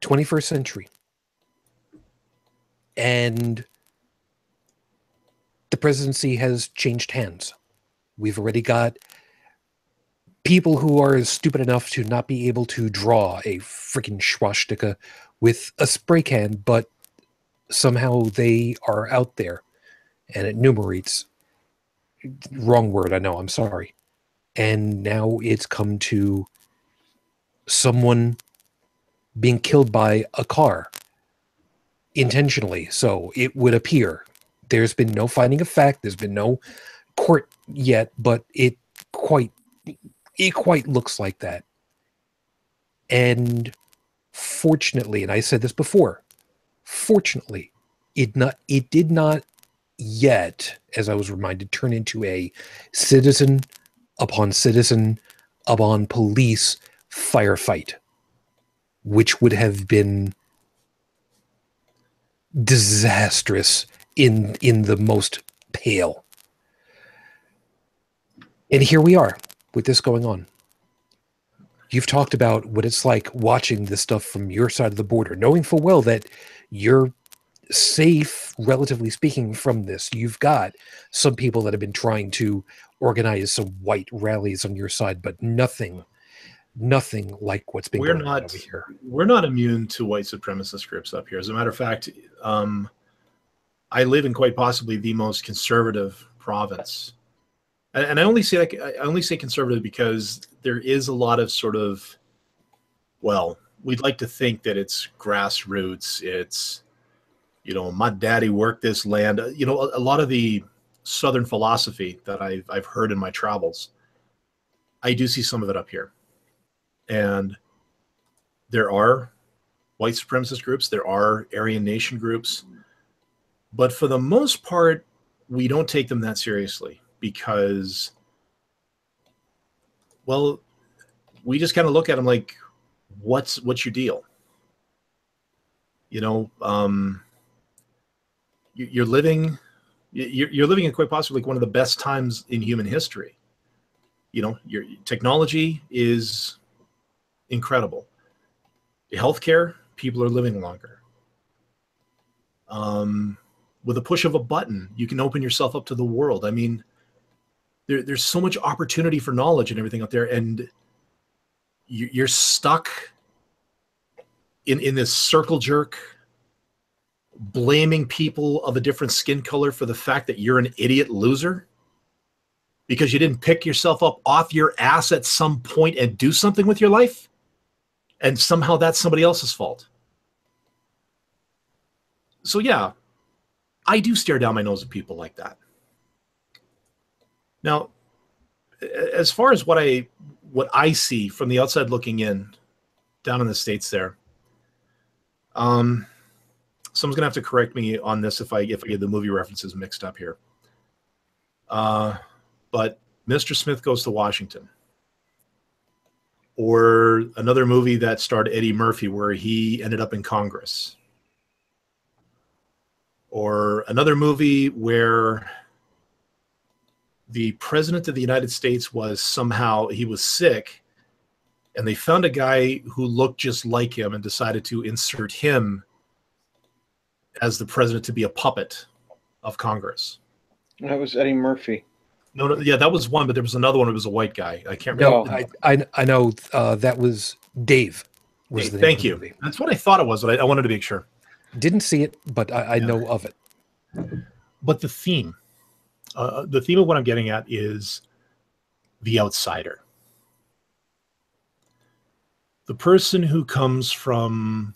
21st century. And the presidency has changed hands. We've already got people who are stupid enough to not be able to draw a freaking swastika with a spray can, but somehow they are out there, and it numerates. Wrong word, I know, I'm sorry. And now it's come to someone being killed by a car intentionally, so it would appear. There's been no finding of fact, there's been no court yet, but it quite looks like that. And fortunately, and I said this before, fortunately, it did not yet, as I was reminded, turn into a citizen upon police firefight, which would have been disastrous in the most pale. And here we are with this going on. You've talked about what it's like watching this stuff from your side of the border, knowing full well that you're safe, relatively speaking, from this. You've got some people that have been trying to organize some white rallies on your side, but nothing like what's been going on over here. We're not immune to white supremacist groups up here. As a matter of fact, I live in quite possibly the most conservative province. And I only say conservative because there is a lot of sort of, well, we'd like to think that it's grassroots. It's, my daddy worked this land. A lot of the Southern philosophy that I've heard in my travels, I do see some of it up here. And there are white supremacist groups. There are Aryan Nation groups. But for the most part, we don't take them that seriously. Because, well, we just kind of look at them like, what's your deal? You're living in quite possibly like one of the best times in human history. Your technology is incredible. Healthcare, people are living longer. With a push of a button, you can open yourself up to the world. I mean, there's so much opportunity for knowledge and everything out there, and you're stuck in this circle jerk, blaming people of a different skin color for the fact that you're an idiot loser because you didn't pick yourself up off your ass at some point and do something with your life, and somehow that's somebody else's fault. So yeah, I do stare down my nose at people like that. Now, as far as what I see from the outside looking in, down in the States there, someone's gonna have to correct me on this if I get the movie references mixed up here. But Mr. Smith Goes to Washington, or another movie that starred Eddie Murphy where he ended up in Congress, or another movie where the president of the United States he was sick, and they found a guy who looked just like him and decided to insert him as the president to be a puppet of Congress. That was Eddie Murphy. No, yeah, that was one, but there was another one. It was a white guy. I can't remember. No, I know that was Dave. Thank you. Movie. That's what I thought it was, but I wanted to make sure. Didn't see it, but I know of it. But the theme of what I'm getting at is the outsider. The person who comes from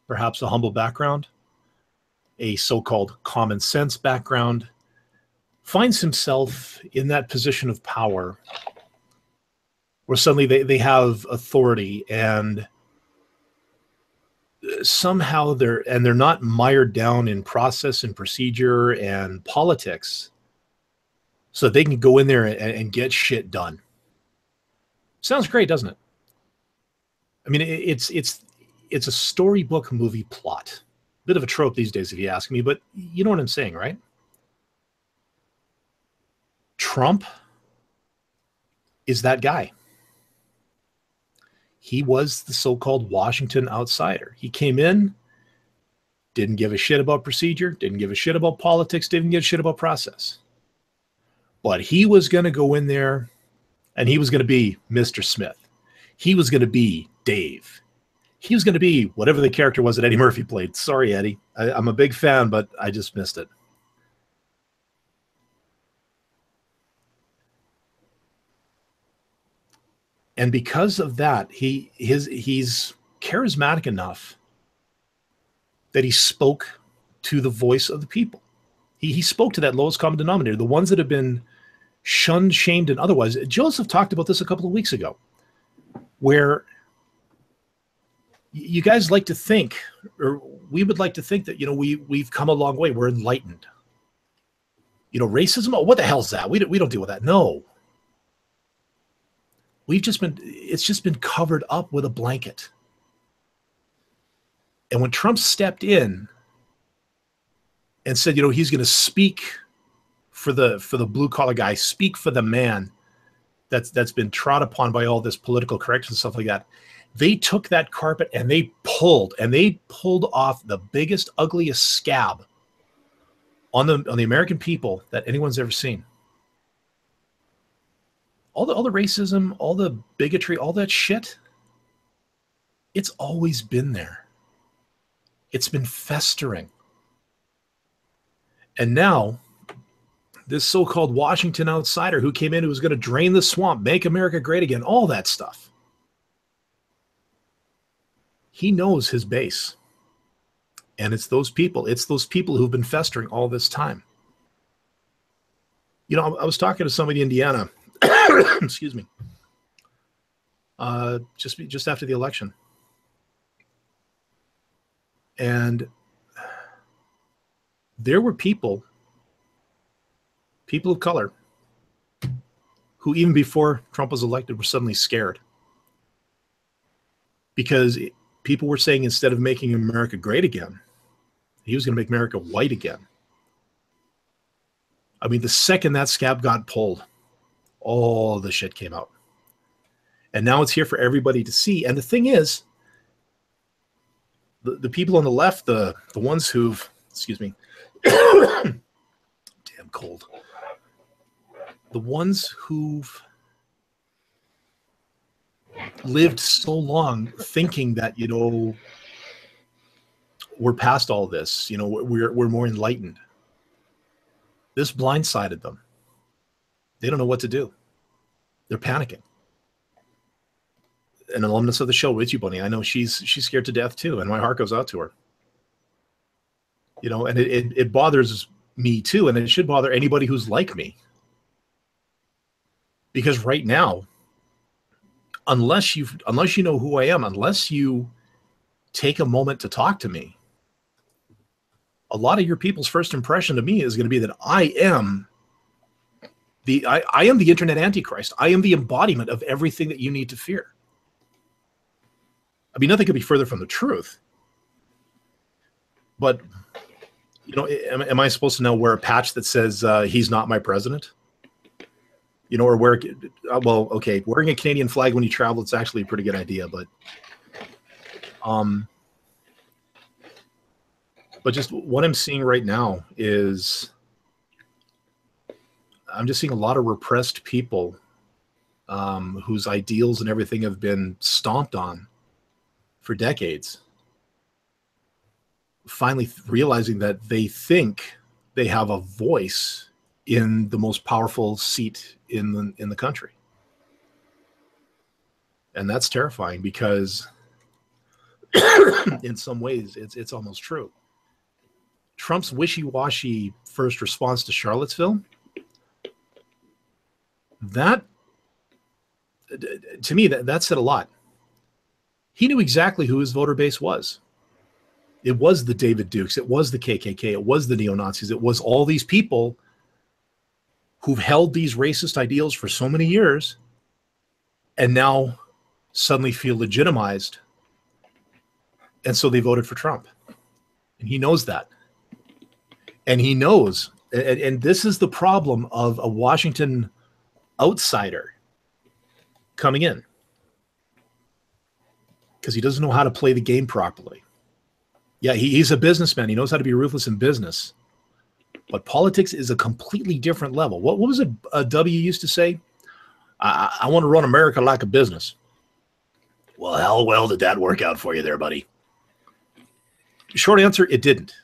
perhaps a humble background, a so-called common sense background, finds himself in that position of power where suddenly they have authority, and somehow they're not mired down in process and procedure and politics, so they can go in there and get shit done. Sounds great, doesn't it? I mean, it's a storybook movie plot. Bit of a trope these days, if you ask me, but you know what I'm saying, right? Trump is that guy. He was the so-called Washington outsider. He came in, didn't give a shit about procedure, didn't give a shit about politics, didn't give a shit about process. But he was going to go in there, and he was going to be Mr. Smith. He was going to be Dave. He was going to be whatever the character was that Eddie Murphy played. Sorry, Eddie. I'm a big fan, but I just missed it. And because of that, he's charismatic enough that he spoke to the voice of the people. He spoke to that lowest common denominator, the ones that have been shunned, shamed, and otherwise. Joseph talked about this a couple of weeks ago, where you guys like to think, or we would like to think that, we've come a long way. We're enlightened. Racism, oh, what the hell's that? We don't deal with that. No. It's just been covered up with a blanket. And when Trump stepped in and said, he's going to speak for the blue collar guy, speak for the man that's been trod upon by all this political correctness and stuff like that, they took that carpet and they pulled off the biggest, ugliest scab on the American people that anyone's ever seen. All the racism, all the bigotry, all that shit, it's always been there. It's been festering. And now, this so-called Washington outsider who came in, who was going to drain the swamp, make America great again, all that stuff. He knows his base. And it's those people who've been festering all this time. I was talking to somebody in Indiana, excuse me, just after the election. And there were people of color, who even before Trump was elected were suddenly scared. Because people were saying, instead of making America great again, he was going to make America white again. I mean, the second that scab got pulled, all the shit came out. And now it's here for everybody to see. And the thing is, the people on the left, the ones who've, excuse me, damn cold. The ones who've lived so long thinking that, we're past all this, we're more enlightened. This blindsided them. They don't know what to do. They're panicking. An alumnus of the show, Richie Bunny, I know she's scared to death too, and my heart goes out to her. And it bothers me too, and it should bother anybody who's like me. Because right now, unless you know who I am, unless you take a moment to talk to me, a lot of your people's first impression of me is going to be that I am the internet antichrist. I am the embodiment of everything that you need to fear. I mean, nothing could be further from the truth. But, am I supposed to now wear a patch that says he's not my president? Or wear, well, okay, wearing a Canadian flag when you travel, it's actually a pretty good idea, but just what I'm seeing right now is I'm just seeing a lot of repressed people whose ideals and everything have been stomped on for decades, finally realizing that they think they have a voice in the most powerful seat in the country. And that's terrifying, because in some ways it's almost true. Trump's wishy-washy first response to Charlottesville, that, to me, that said a lot. He knew exactly who his voter base was. It was the David Dukes, it was the KKK, it was the neo-Nazis, it was all these people who've held these racist ideals for so many years and now suddenly feel legitimized. And so they voted for Trump. And he knows that. And he knows, and this is the problem of a Washington outsider coming in. because he doesn't know how to play the game properly. Yeah, he's a businessman. He knows how to be ruthless in business. But politics is a completely different level. What was it W used to say? I want to run America like a business. Well, how well did that work out for you there, buddy? Short answer, it didn't.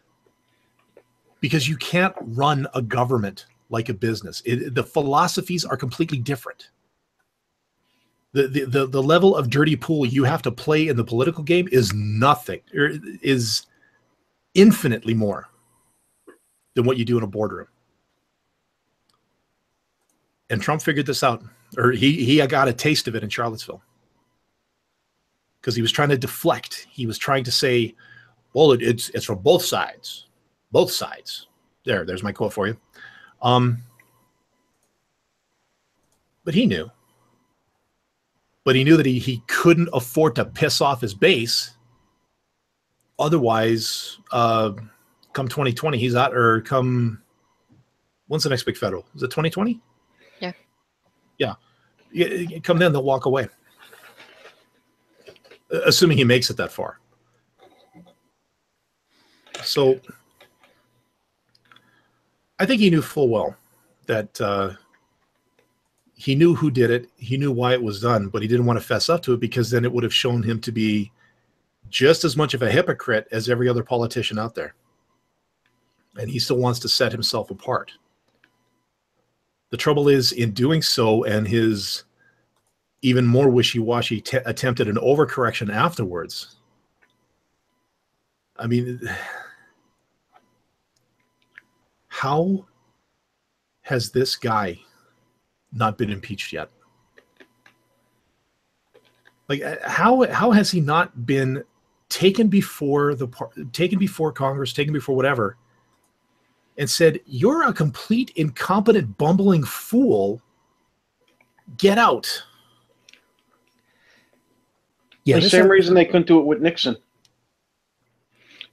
Because you can't run a government like a business. The philosophies are completely different. The level of dirty pool you have to play in the political game is nothing, or is infinitely more than what you do in a boardroom. And Trump figured this out, or he got a taste of it in Charlottesville, because he was trying to deflect. He was trying to say, well, it's from both sides. Both sides. There's my quote for you. But he knew. But he knew that he couldn't afford to piss off his base. Otherwise, come 2020, he's out, or come, when's the next big federal? Is it 2020? Yeah. Yeah. Come then, they'll walk away. Assuming he makes it that far. So I think he knew full well that he knew who did it. He knew why it was done, but he didn't want to fess up to it, because then it would have shown him to be just as much of a hypocrite as every other politician out there. And he still wants to set himself apart. The trouble is, in doing so, and his even more wishy-washy attempt at an overcorrection afterwards, I mean, how has this guy not been impeached yet? Like, how has he not been taken before Congress, taken before whatever, and said, you're a complete incompetent, bumbling fool, get out? Yeah, the same reason they couldn't do it with Nixon.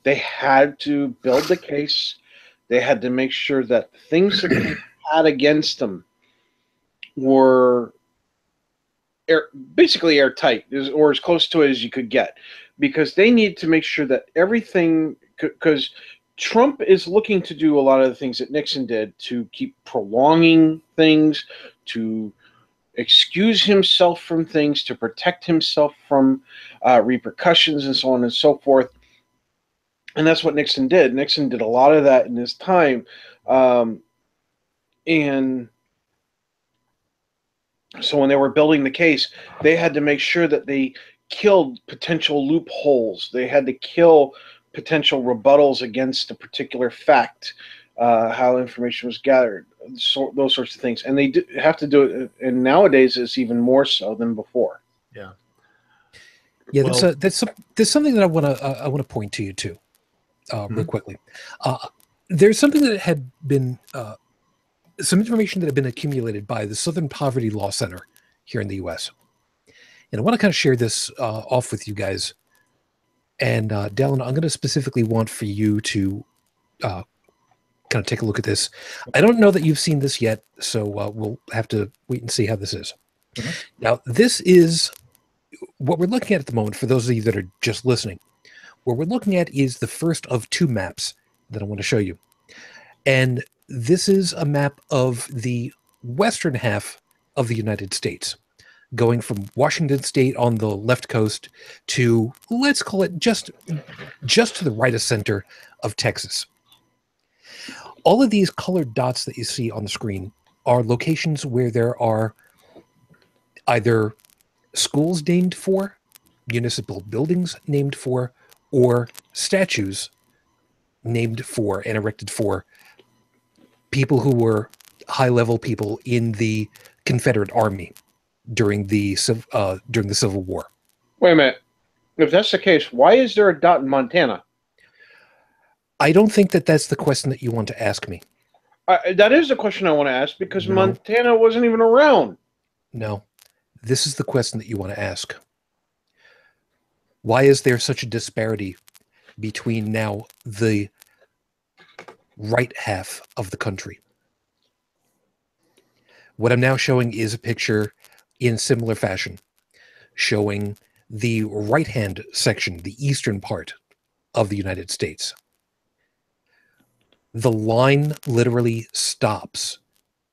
They had to build the case. They had to make sure that things that they had against them were basically airtight, or as close to it as you could get, because they need to make sure that everything, because Trump is looking to do a lot of the things that Nixon did, to keep prolonging things, to excuse himself from things, to protect himself from repercussions and so on and so forth. And that's what Nixon did. Nixon did a lot of that in his time. And so when they were building the case, they had to make sure that they killed potential loopholes. They had to kill potential rebuttals against a particular fact, how information was gathered, those sorts of things. And they have to do it, and nowadays it's even more so than before. Yeah. Yeah, well, there's something that I want to point to you too, real quickly. There's something that had been some information that had been accumulated by the Southern Poverty Law Center here in the U.S. And I want to kind of share this off with you guys. And Dalan, I'm going to specifically want for you to kind of take a look at this. I don't know that you've seen this yet, so we'll have to wait and see how this is. Mm-hmm. Now, this is what we're looking at the moment, for those of you that are just listening. What we're looking at is the first of two maps that I want to show you. And this is a map of the western half of the United States, going from Washington State on the left coast to, let's call it just to the right of center of Texas. All of these colored dots that you see on the screen are locations where there are either schools named for, municipal buildings named for, or statues named for and erected for people who were high-level people in the Confederate Army during the Civil War. Wait a minute. If that's the case, why is there a dot in Montana? I don't think that that's the question that you want to ask me. That is the question I want to ask, because Montana wasn't even around. No. This is the question that you want to ask. Why is there such a disparity between now the right half of the country? What I'm now showing is a picture in similar fashion, showing the right-hand section, the eastern part of the United States. The line literally stops,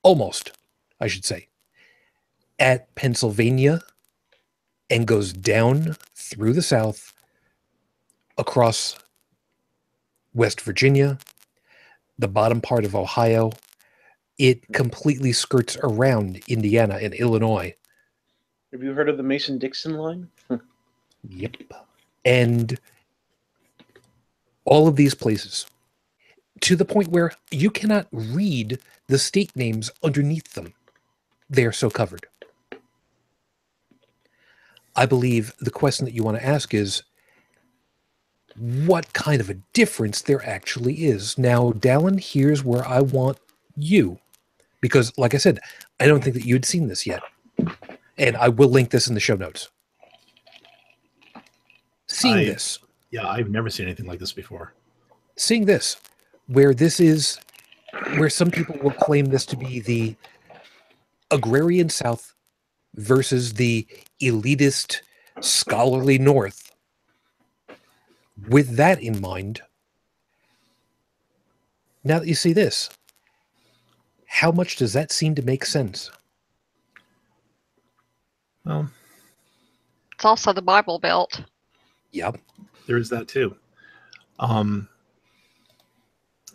almost, I should say, at Pennsylvania and goes down through the South, across West Virginia, the bottom part of Ohio. It completely skirts around Indiana and Illinois. Have you heard of the Mason-Dixon Line? Yep. And all of these places, to the point where you cannot read the state names underneath them. They are so covered. I believe the question that you want to ask is, what kind of a difference there actually is? Now, Dalan, here's where I want you, because, like I said, I don't think that you'd seen this yet. And I will link this in the show notes. Seeing this. Yeah, I've never seen anything like this before. Seeing this, where this is, where some people will claim this to be the agrarian South versus the elitist, scholarly North. With that in mind, now that you see this, how much does that seem to make sense? Well, It's also the Bible Belt. Yep. There is that too. And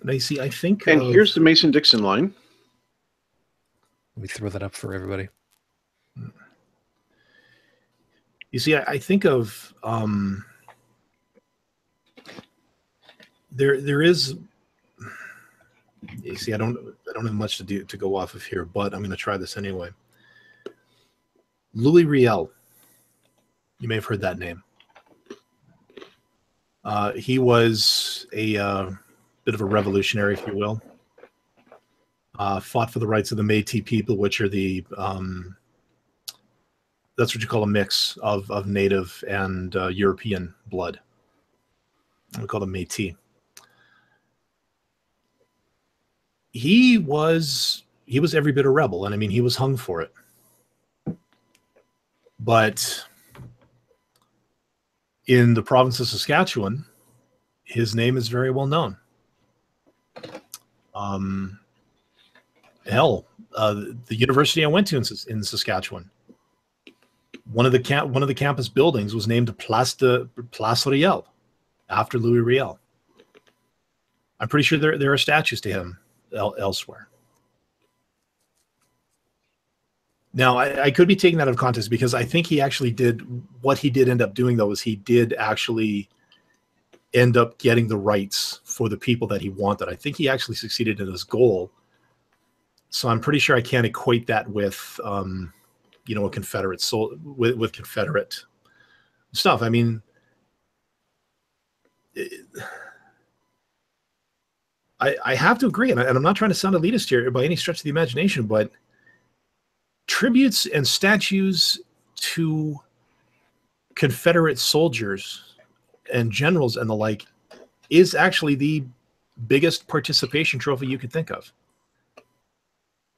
I see, I think... And here's the Mason-Dixon Line. Let me throw that up for everybody. You see, I think of... There is... You see, I don't have much to go off of here, but I'm going to try this anyway. Louis Riel. You may have heard that name. He was a bit of a revolutionary, if you will. Fought for the rights of the Métis people, which are the that's what you call a mix of native and European blood. We call them Métis. He was every bit a rebel, and I mean, he was hung for it. But in the province of Saskatchewan, his name is very well known. The university I went to in Saskatchewan, one of the campus buildings was named Place Riel, after Louis Riel. I'm pretty sure there are statues to him elsewhere. Now, I could be taking that out of context, because I think he actually did, what he did end up doing, though, is he did actually end up getting the rights for the people that he wanted. I think he actually succeeded in his goal. So I'm pretty sure I can't equate that with, a Confederate with Confederate stuff. I mean, I have to agree, and I'm not trying to sound elitist here by any stretch of the imagination, but tributes and statues to Confederate soldiers and generals and the like is actually the biggest participation trophy you could think of.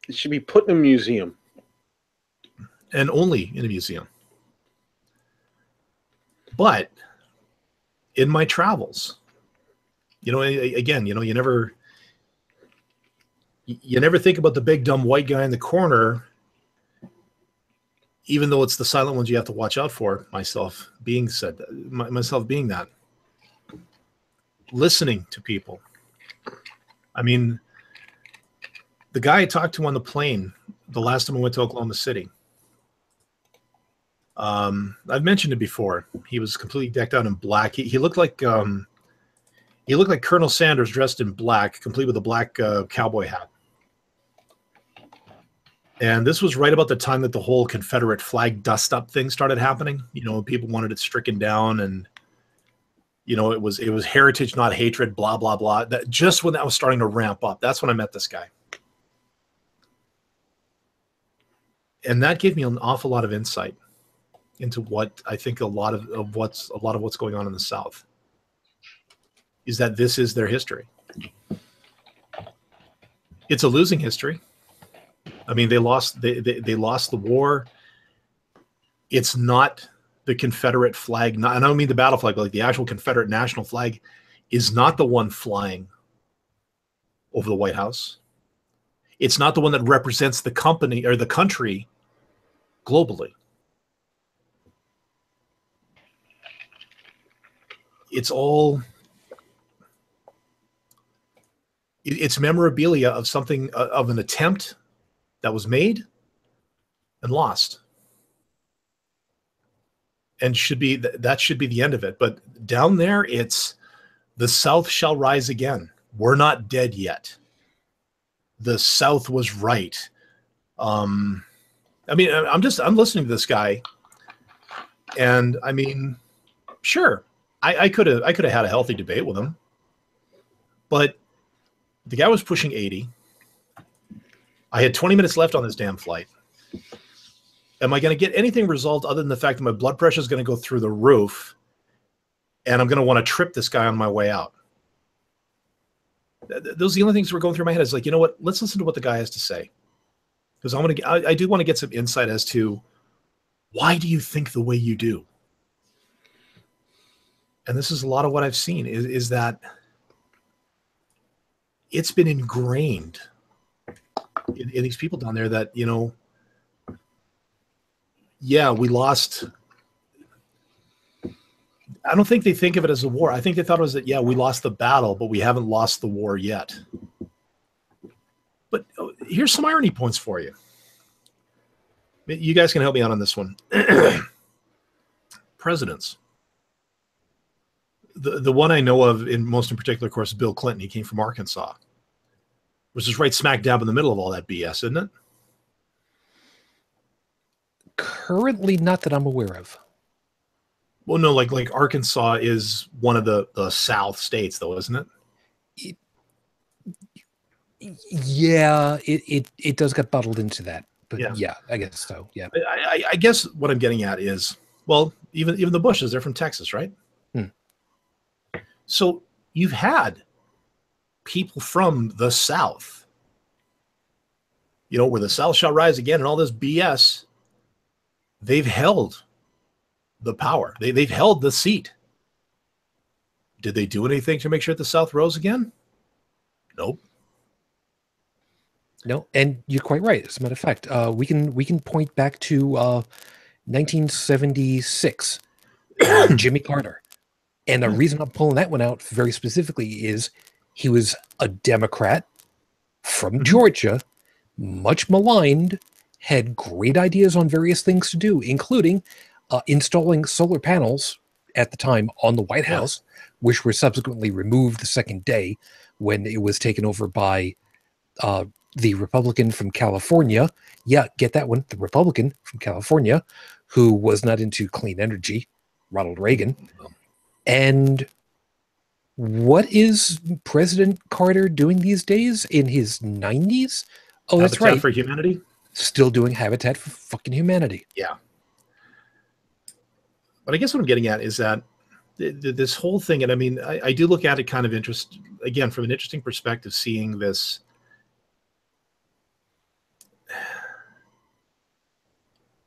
It should be put in a museum. And only in a museum. But in my travels, again, you never think about the big dumb white guy in the corner, even though it's the silent ones you have to watch out for, myself being that. Listening to people. I mean, the guy I talked to on the plane the last time I went to Oklahoma City, I've mentioned it before. He was completely decked out in black. He looked like Colonel Sanders dressed in black, complete with a black cowboy hat. And this was right about the time that the whole Confederate flag dust-up thing started happening. People wanted it stricken down, and it was heritage, not hatred, blah blah blah. That just when that was starting to ramp up, that's when I met this guy, and that gave me an awful lot of insight into what I think a lot of what's going on in the South is that this is their history. It's a losing history. I mean, they lost the war. It's not the Confederate flag, not, I don't mean the battle flag, but like the actual Confederate national flag, is not the one flying over the White House. It's not the one that represents the company or the country globally. It's all, it's memorabilia of something, of an attempt that was made and lost. And should be, that should be the end of it. But down there, it's the South shall rise again. We're not dead yet. The South was right. I mean, I'm listening to this guy, and I mean, sure, I could have had a healthy debate with him, but the guy was pushing 80. I had 20 minutes left on this damn flight. Am I going to get anything resolved other than the fact that my blood pressure is going to go through the roof, and I'm going to want to trip this guy on my way out? Those are the only things that were going through my head. Is like, you know what? Let's listen to what the guy has to say, because I do want to get some insight as to why do you think the way you do. And this is a lot of what I've seen is that it's been ingrained in these people down there that, you know, yeah, we lost. I don't think they think of it as a war. I think they thought it was that, yeah, we lost the battle, but we haven't lost the war yet. But here's some irony points for you. You guys can help me out on this one. Presidents. The one I know of in most in particular, of course, is Bill Clinton. He came from Arkansas, which is right smack dab in the middle of all that BS, isn't it? Currently, not that I'm aware of. Well, no, like Arkansas is one of the South states, though, isn't it? Yeah, it does get bottled into that, but yeah, I guess so. Yeah, I guess what I'm getting at is, well, even the Bushes, they're from Texas, right? So you've had people from the South, you know, where the South shall rise again and all this BS. They've held the power. They've held the seat. Did they do anything to make sure that the South rose again? Nope. No, and you're quite right. As a matter of fact, we can point back to 1976, Jimmy Carter. And the reason I'm pulling that one out very specifically is he was a Democrat from Georgia, much maligned, had great ideas on various things to do, including installing solar panels at the time on the White House, which were subsequently removed the second day when it was taken over by the Republican from California. Yeah, get that one. The Republican from California, who was not into clean energy, Ronald Reagan. And what is President Carter doing these days in his 90s? Oh, that's right. Habitat for Humanity? Still doing Habitat for fucking Humanity. Yeah. But I guess what I'm getting at is that this whole thing, and I mean, I do look at it kind of again, from an interesting perspective, seeing this.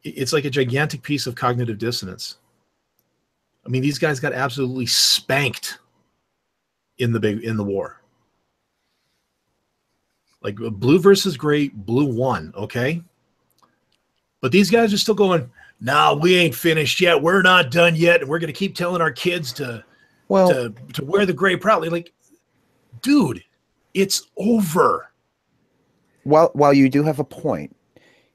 It's like a gigantic piece of cognitive dissonance. I mean, these guys got absolutely spanked in the war. Like blue versus gray, blue won, okay? But these guys are still going, nah, we ain't finished yet. We're not done yet. And we're going to keep telling our kids to wear the gray proudly. Like, dude, it's over. While you do have a point,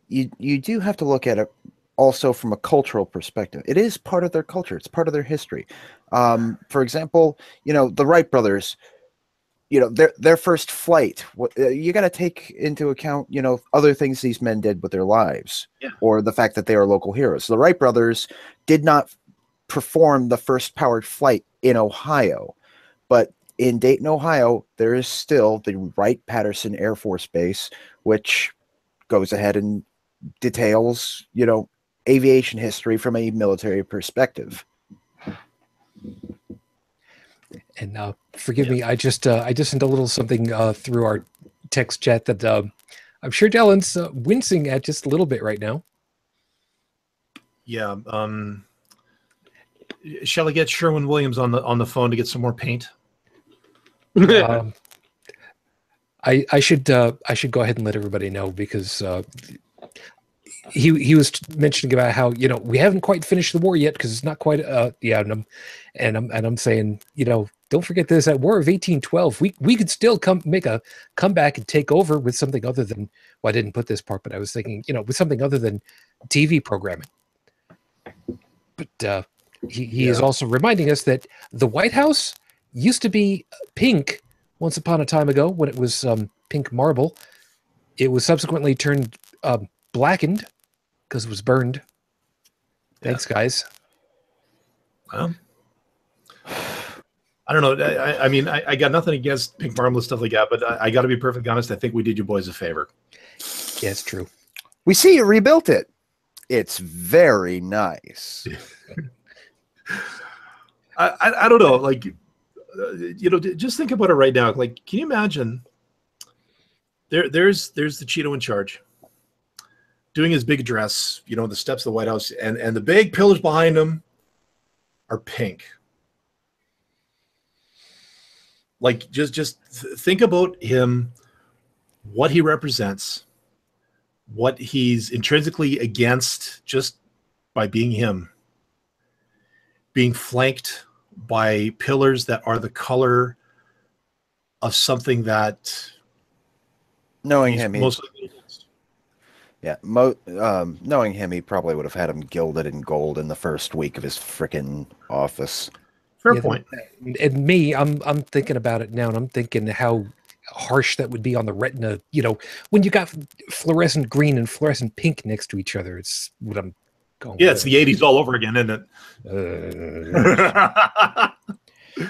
you do have to look at it also from a cultural perspective. It is part of their culture. It's part of their history. For example, you know, the Wright brothers, you know, their first flight, you got to take into account, you know, other things these men did with their lives, or the fact that they are local heroes. The Wright brothers did not perform the first powered flight in Ohio, but in Dayton, Ohio, there is still the Wright-Patterson Air Force Base, which goes ahead and details, you know, aviation history from a military perspective. And forgive me, I just sent a little something through our text chat that I'm sure Dalan's wincing at just a little bit right now. Yeah. Shall I get Sherwin-Williams on the phone to get some more paint? I should go ahead and let everybody know, because he was mentioning about how, you know, we haven't quite finished the war yet because it's not quite and I'm saying, you know, don't forget this, at War of 1812 we could still make a comeback and take over with something other than, well, I didn't put this part, but I was thinking, you know, with something other than TV programming. But he is also reminding us that the White House used to be pink once upon a time ago when it was pink marble. It was subsequently turned blackened because it was burned. Thanks, guys. Well, I don't know. I mean, I got nothing against pink marble and stuff like that, but I got to be perfectly honest. I think we did you boys a favor. Yeah, it's true. We see you rebuilt it. It's very nice. I don't know. Like, you know, just think about it right now. Like, can you imagine? There's the Cheeto in charge, doing his big address. You know, the steps of the White House, and the big pillars behind him are pink. Like, just think about him, what he represents, what he's intrinsically against just by being him, being flanked by pillars that are the color of something that knowing him, knowing him, he probably would have had him gilded in gold in the first week of his frickin' office. Fair point. And me, I'm thinking about it now, and I'm thinking how harsh that would be on the retina. You know, when you got fluorescent green and fluorescent pink next to each other. It's what I'm going. Yeah, it's the '80s all over again, isn't it?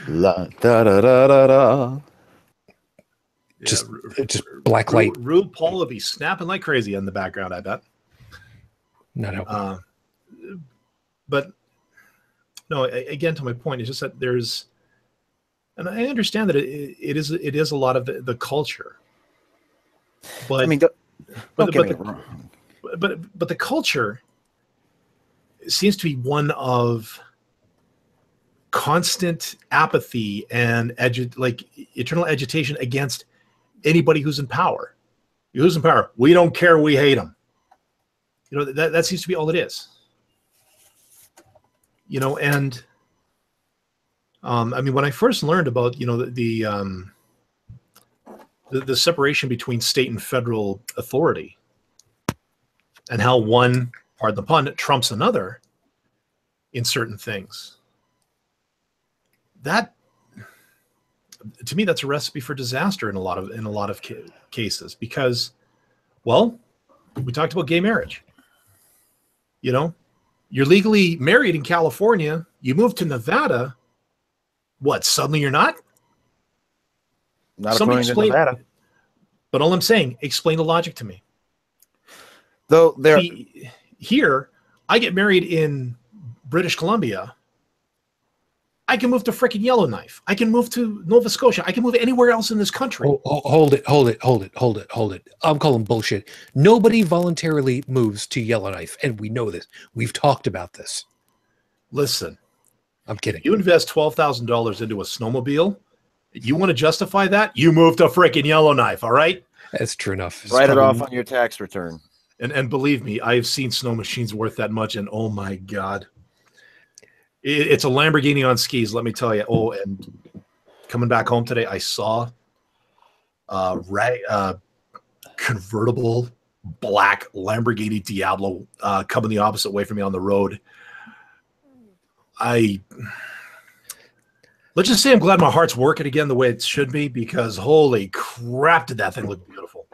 La, da, da, da, da, da. Just black light. Rude Paul will be snapping like crazy in the background, I bet. Not helping. But no, again, to my point, it's just that there's, and I understand that it is a lot of the culture. But I mean, don't get me wrong. But the culture seems to be one of constant apathy and eternal agitation against anybody who's in power. Who's in power? We don't care. We hate them. You know, that seems to be all it is. You know, and I mean, when I first learned about, you know, the separation between state and federal authority, and how one, pardon the pun, trumps another in certain things, that, to me, that's a recipe for disaster in a lot of cases. Because, well, we talked about gay marriage. You know, you're legally married in California. You move to Nevada. What? Suddenly you're not? Not according to Nevada. But all I'm saying, explain the logic to me. Though here, I get married in British Columbia. I can move to frickin' Yellowknife. I can move to Nova Scotia. I can move anywhere else in this country. Hold it. I'm calling bullshit. Nobody voluntarily moves to Yellowknife, and we know this. We've talked about this. Listen. I'm kidding. You invest $12,000 into a snowmobile. You want to justify that? You move to frickin' Yellowknife, all right? That's true enough. Write it off on your tax return. And believe me, I've seen snow machines worth that much, and oh my God. It's a Lamborghini on skis, let me tell you. Oh, and coming back home today, I saw a convertible black Lamborghini Diablo coming the opposite way from me on the road. Let's just say I'm glad my heart's working again the way it should be, because holy crap, did that thing look beautiful.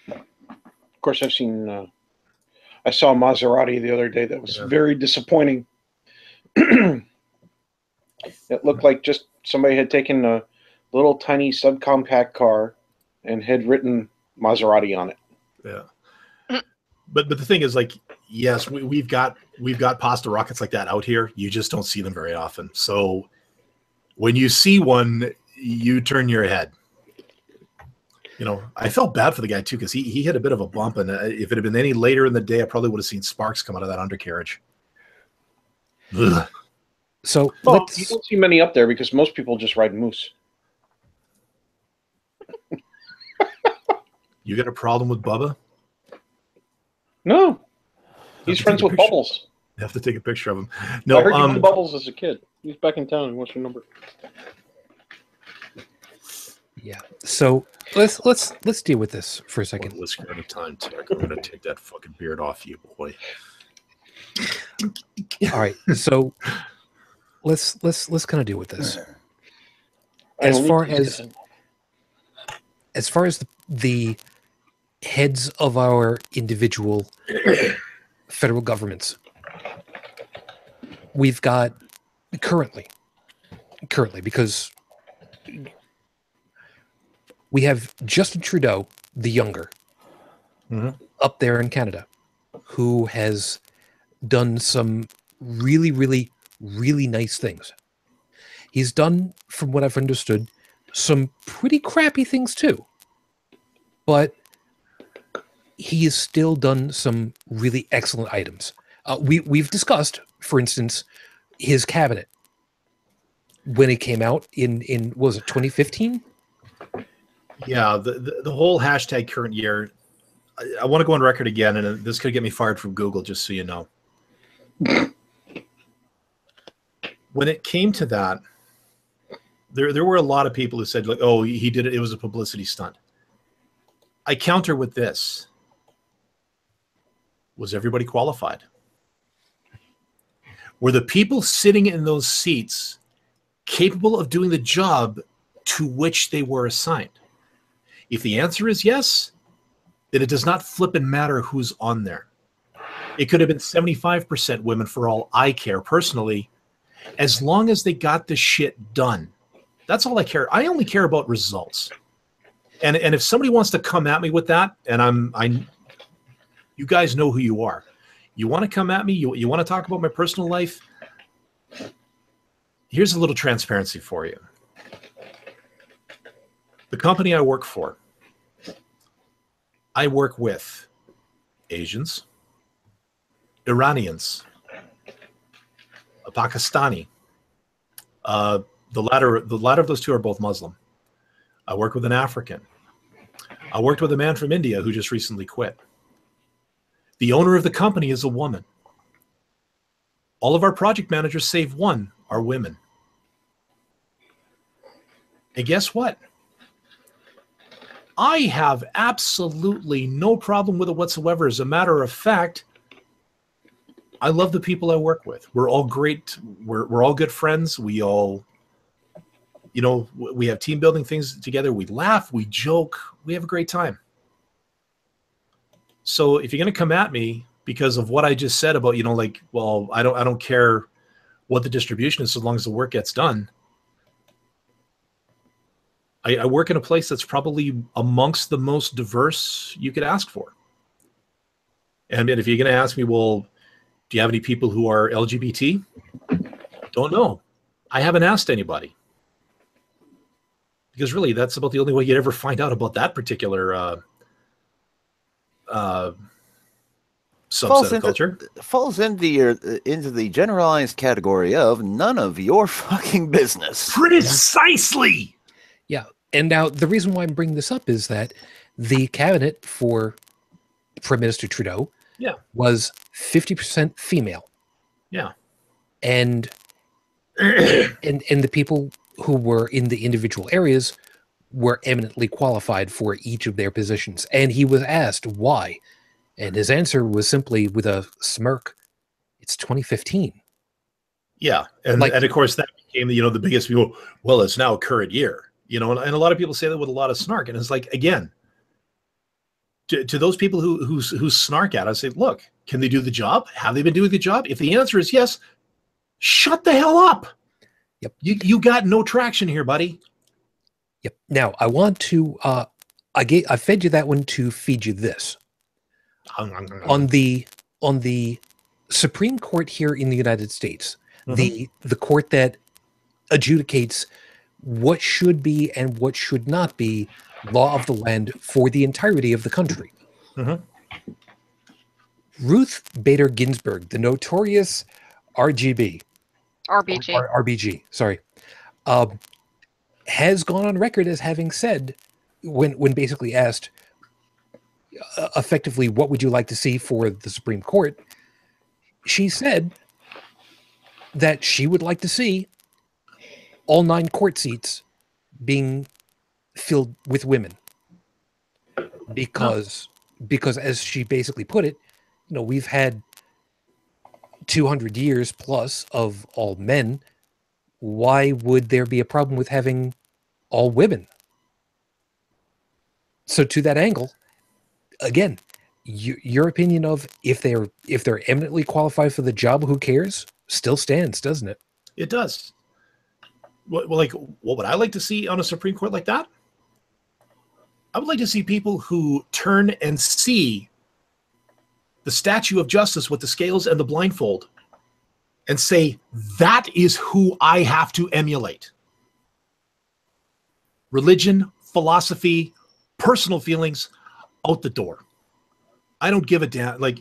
Of course, I saw a Maserati the other day that was very disappointing. It looked like just somebody had taken a little tiny subcompact car and had written Maserati on it. Yeah. But the thing is, like, yes, we've got pasta rockets like that out here. You just don't see them very often. So when you see one, you turn your head. You know, I felt bad for the guy too, because he had a bit of a bump, and if it had been any later in the day, I probably would have seen sparks come out of that undercarriage. Ugh. So well, you don't see many up there because most people just ride moose. You got a problem with Bubba? No. He's friends with Bubbles. You have to take a picture of him. No, I heard you knew Bubbles as a kid. He's back in town. What's your number? Yeah. So let's deal with this for a second. Let's go at a time, Tech. I'm gonna take that fucking beard off you, boy. All right. So let's kind of deal with this. As far as the heads of our individual federal governments, we've got currently, because we have Justin Trudeau, the younger, up there in Canada, who has done some really, really, really nice things. He's done, from what I've understood, some pretty crappy things too. But he has still done some really excellent items. We've discussed, for instance, his cabinet when it came out in what was it, 2015? Yeah, the whole hashtag current year. I want to go on record again, and this could get me fired from Google, just so you know. When it came to that, there were a lot of people who said, like, oh, he did it. It was a publicity stunt. I counter with this. Was everybody qualified? Were the people sitting in those seats capable of doing the job to which they were assigned? If the answer is yes, then it does not flippin' matter who's on there. It could have been 75% women for all I care personally, as long as they got the shit done. That's all I care. I only care about results. And if somebody wants to come at me with that, and you guys know who you are. You want to come at me? You want to talk about my personal life? Here's a little transparency for you. The company I work for, I work with Asians, Iranians, a Pakistani. The latter of those two are both Muslim. I work with an African. I worked with a man from India who just recently quit. The owner of the company is a woman. All of our project managers, save one, are women. And guess what? I have absolutely no problem with it whatsoever. As a matter of fact, I love the people I work with. We're all great. We're all good friends. We all, we have team building things together. We laugh, we joke, we have a great time. So if you're going to come at me because of what I just said about, I don't care what the distribution is, so long as the work gets done. I work in a place that's probably amongst the most diverse you could ask for. And if you're going to ask me, well, do you have any people who are LGBT? Don't know. I haven't asked anybody. Because really, that's about the only way you'd ever find out about that particular subset of culture. Falls into the generalized category of none of your fucking business. Precisely. Yeah. And now the reason why I'm bringing this up is that the cabinet for Prime Minister Trudeau was 50% female. Yeah. And the people who were in the individual areas were eminently qualified for each of their positions. And he was asked why. And his answer was simply with a smirk, it's 2015. Yeah. And of course that became the biggest people. Well, it's now current year, and a lot of people say that with a lot of snark. And it's like, again, to those people who snark at us, say, look, can they do the job? Have they been doing the job? If the answer is yes, shut the hell up. Yep. You got no traction here, buddy. Yep. Now I want to I fed you that one to feed you this. On the Supreme Court here in the United States, the court that adjudicates what should be and what should not be law of the land for the entirety of the country. Ruth Bader Ginsburg, the notorious RGB, RBG. RBG, sorry, has gone on record as having said, when basically asked, effectively, what would you like to see for the Supreme Court? She said that she would like to see all 9 court seats being filled with women, because as she basically put it, we've had 200 years plus of all men. Why would there be a problem with having all women? So to that angle, again, your opinion of if they're eminently qualified for the job, who cares, still stands, doesn't it? It does. What would I like to see on a Supreme Court like that? I would like to see people who turn and see the statue of justice with the scales and the blindfold and say, that is who I have to emulate. Religion, philosophy, personal feelings, out the door. I don't give a damn. Like,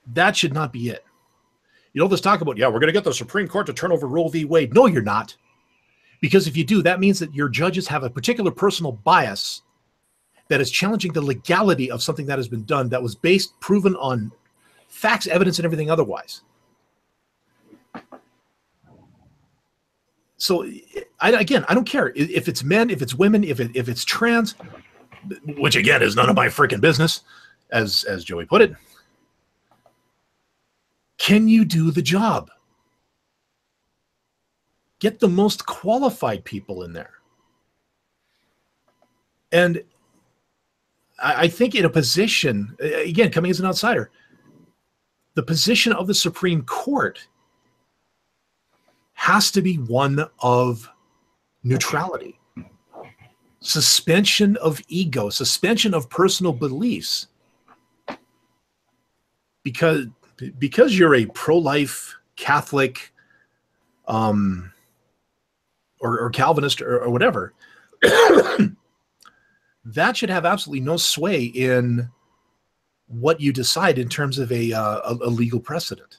that should not be it. Let's talk about, we're going to get the Supreme Court to turn over Roe v. Wade. No, you're not. Because if you do, that means that your judges have a particular personal bias that is challenging the legality of something that has been done that was proven on facts, evidence, and everything otherwise. So, I don't care if it's men, if it's women, if it's trans, which again is none of my freaking business, as Joey put it. Can you do the job? Get the most qualified people in there. And I think in a position, again, coming as an outsider, the position of the Supreme Court has to be one of neutrality, suspension of ego, suspension of personal beliefs. Because you're a pro-life Catholic or Calvinist or whatever, that should have absolutely no sway in what you decide in terms of a legal precedent.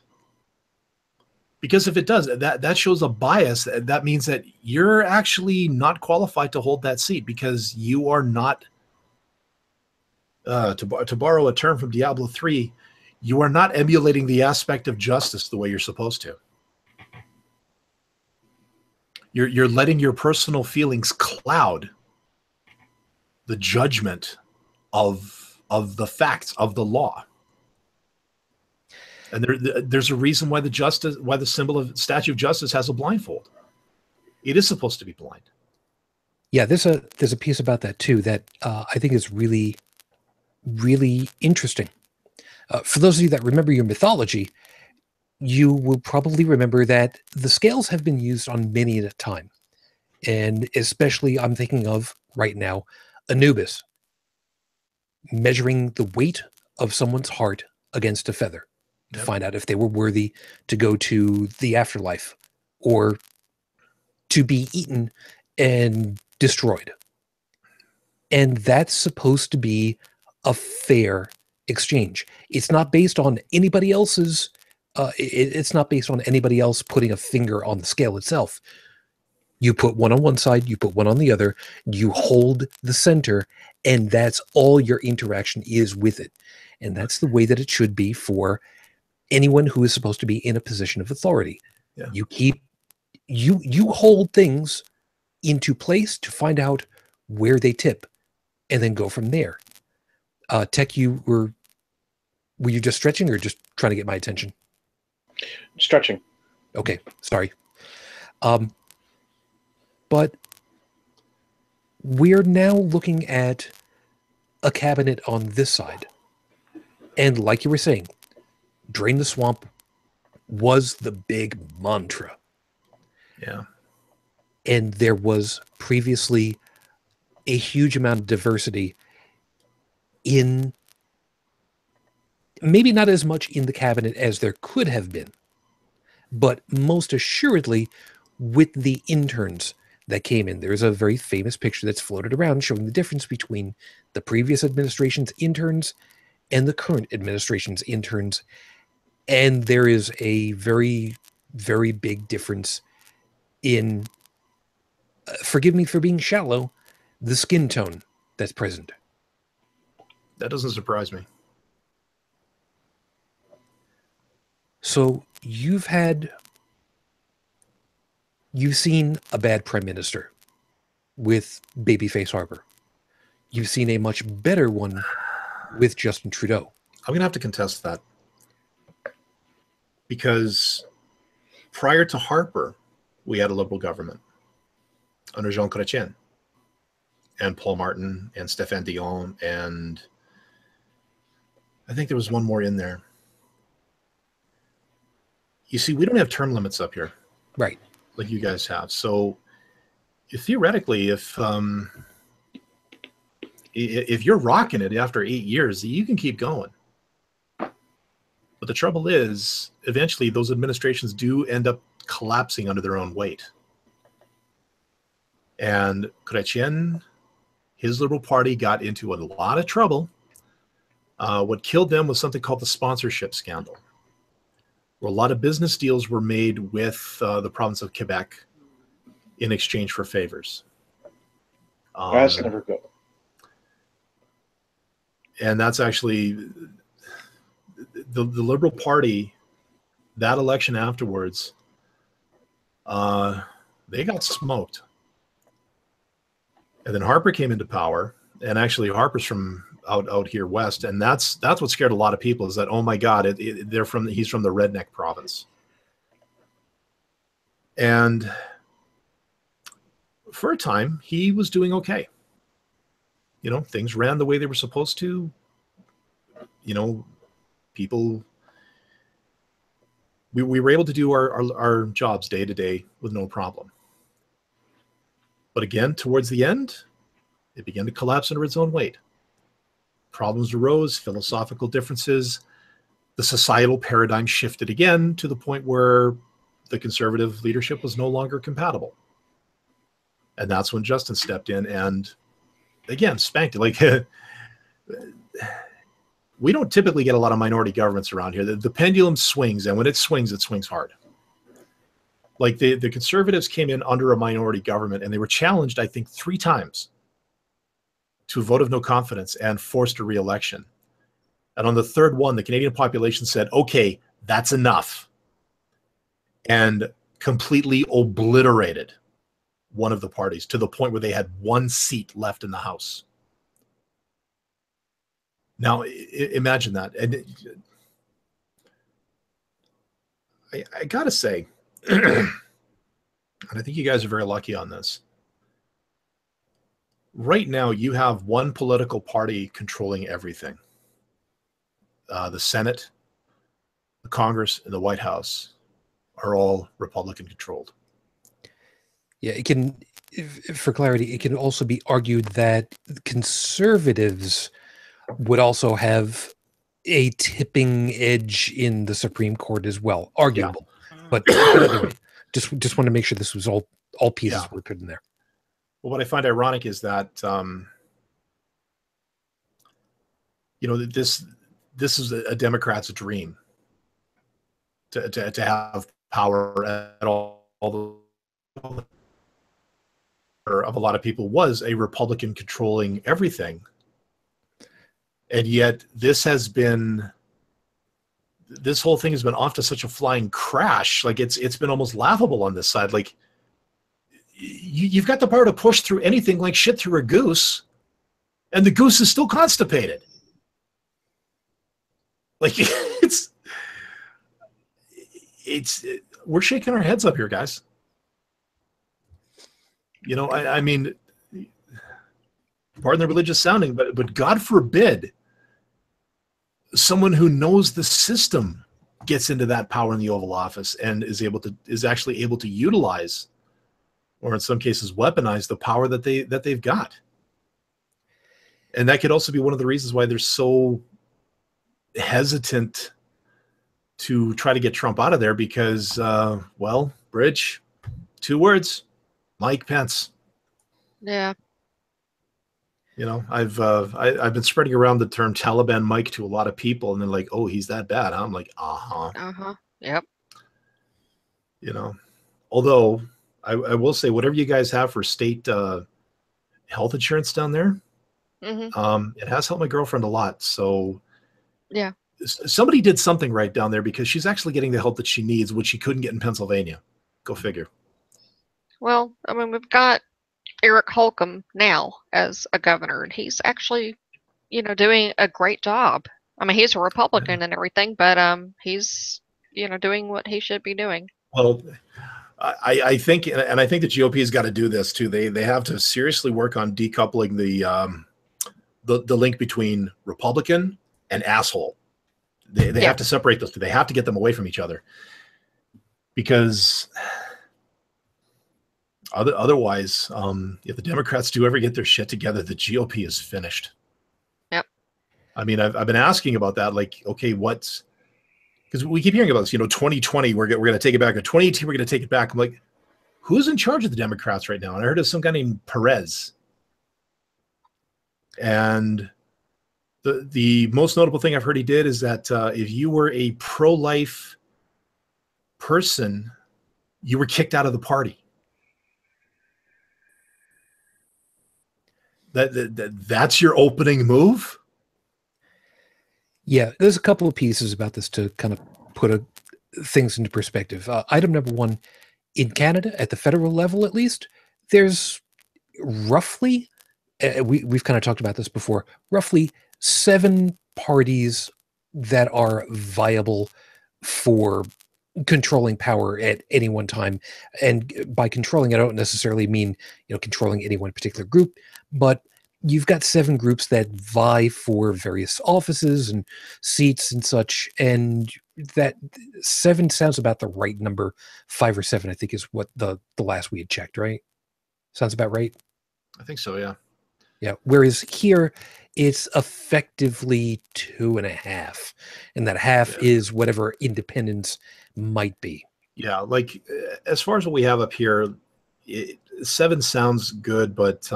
Because if it does, that shows a bias. That means that you're actually not qualified to hold that seat because you are not, to borrow a term from Diablo 3, you are not emulating the aspect of justice the way you're supposed to. You're letting your personal feelings cloud the judgment of the facts of the law. And there's a reason why the symbol of Statue of Justice has a blindfold. It is supposed to be blind. Yeah, there's a piece about that too that I think is really, really interesting. For those of you that remember your mythology, you will probably remember that the scales have been used on many at a time. And especially I'm thinking of right now, Anubis, measuring the weight of someone's heart against a feather to find out if they were worthy to go to the afterlife or to be eaten and destroyed. And that's supposed to be a fair exchange. It's not based on anybody else's it's not based on anybody else putting a finger on the scale itself. You put one on one side, you put one on the other, you hold the center, and that's all your interaction is with it. And that's the way that it should be for anyone who is supposed to be in a position of authority. Yeah. You hold things into place to find out where they tip and then go from there. Tech, were you just stretching or just trying to get my attention? Stretching. Okay, sorry. But we're now looking at a cabinet on this side. And like you were saying, drain the swamp was the big mantra. Yeah. And there was previously a huge amount of diversity in, maybe not as much in the cabinet as there could have been, but most assuredly with the interns that came in. There's a very famous picture that's floated around showing the difference between the previous administration's interns and the current administration's interns. And there is a very very big difference in, forgive me for being shallow, the skin tone that's present. That doesn't surprise me. So you've seen a bad prime minister with Babyface Harper. You've seen a much better one with Justin Trudeau. I'm going to have to contest that. Because prior to Harper, we had a Liberal government under Jean Chrétien and Paul Martin and Stéphane Dion, and I think there was one more in there. You see, we don't have term limits up here. Right. Like you guys have. So theoretically, if you're rocking it after 8 years, you can keep going. But the trouble is, eventually those administrations do end up collapsing under their own weight. And Chrétien, his Liberal Party got into a lot of trouble. What killed them was something called the sponsorship scandal, where a lot of business deals were made with the province of Quebec in exchange for favors. That's never good. And that's actually the Liberal Party, that election afterwards, they got smoked. And then Harper came into power, and actually Harper's from out here west, and that's what scared a lot of people, is that, oh my God, he's from the redneck province. And for a time, he was doing okay. You know, things ran the way they were supposed to. You know, people, we were able to do our jobs day to day with no problem. But again, towards the end, it began to collapse under its own weight. Problems arose, philosophical differences. The societal paradigm shifted again to the point where the conservative leadership was no longer compatible. And that's when Justin stepped in and, again, spanked it. Like, we don't typically get a lot of minority governments around here. The pendulum swings, and when it swings hard. Like, the conservatives came in under a minority government, and they were challenged, I think, 3 times to a vote of no confidence and forced a re-election. And on the third one, the Canadian population said, okay, that's enough, and completely obliterated one of the parties to the point where they had 1 seat left in the House. Now, imagine that. And I got to say, and I think you guys are very lucky on this. Right now, you have one political party controlling everything. The Senate, the Congress, and the White House are all Republican controlled. Yeah, it can, for clarity, it can also be argued that conservatives would also have a tipping edge in the Supreme Court as well. Arguable. Yeah. But anyway, just want to make sure this was all pieces were put in there. Well, what I find ironic is that, you know, this is a Democrat's dream to have power at all of a lot of people was a Republican controlling everything. And yet this whole thing has been off to such a flying crash. Like, it's been almost laughable on this side. Like, you've got the power to push through anything like shit through a goose, and the goose is still constipated. Like, we're shaking our heads up here, guys. You know, I mean, pardon the religious sounding, but God forbid someone who knows the system gets into that power in the Oval Office and is actually able to utilize, or in some cases weaponize, the power that they've got. And that could also be one of the reasons why they're so hesitant to try to get Trump out of there, because, well, Bridge, 2 words, Mike Pence. Yeah. You know, I've been spreading around the term Taliban Mike to a lot of people, and they're like, "Oh, he's that bad?" I'm like, "Uh-huh." Uh-huh. Yep. You know, although I will say, whatever you guys have for state health insurance down there, it has helped my girlfriend a lot. So yeah, somebody did something right down there, because she's actually getting the help that she needs, which she couldn't get in Pennsylvania. Go figure. well, I mean, we've got Eric Holcomb now as a governor, and he's actually, doing a great job. I mean, he's a Republican and everything, but he's, doing what he should be doing. Well, I think, and I think the GOP has got to do this too. They have to seriously work on decoupling the link between Republican and asshole. They have to separate those two. They have to get them away from each other, because otherwise, if the Democrats do ever get their shit together, the GOP is finished. Yep. I mean, I've been asking about that. Like, okay, what's, because we keep hearing about this, 2020, we're going to take it back. Or 2018, we're going to take it back. I'm like, who's in charge of the Democrats right now? And I heard of some guy named Perez. And the most notable thing I've heard he did is that if you were a pro-life person, you were kicked out of the party. That's your opening move? Yeah, there's a couple of pieces about this to kind of put things into perspective. Item number one, in Canada, at the federal level at least, there's roughly, we've kind of talked about this before, roughly 7 parties that are viable for controlling power at any one time. And by controlling, I don't necessarily mean, controlling any one particular group, but you've got 7 groups that vie for various offices and seats and such. And that 7 sounds about the right number. 5 or 7, I think, is what the last we had checked, right? Sounds about right? I think so, yeah. Yeah. Whereas here, it's effectively 2.5. And that half is whatever independence might be. Yeah, like as far as what we have up here, 7 sounds good, but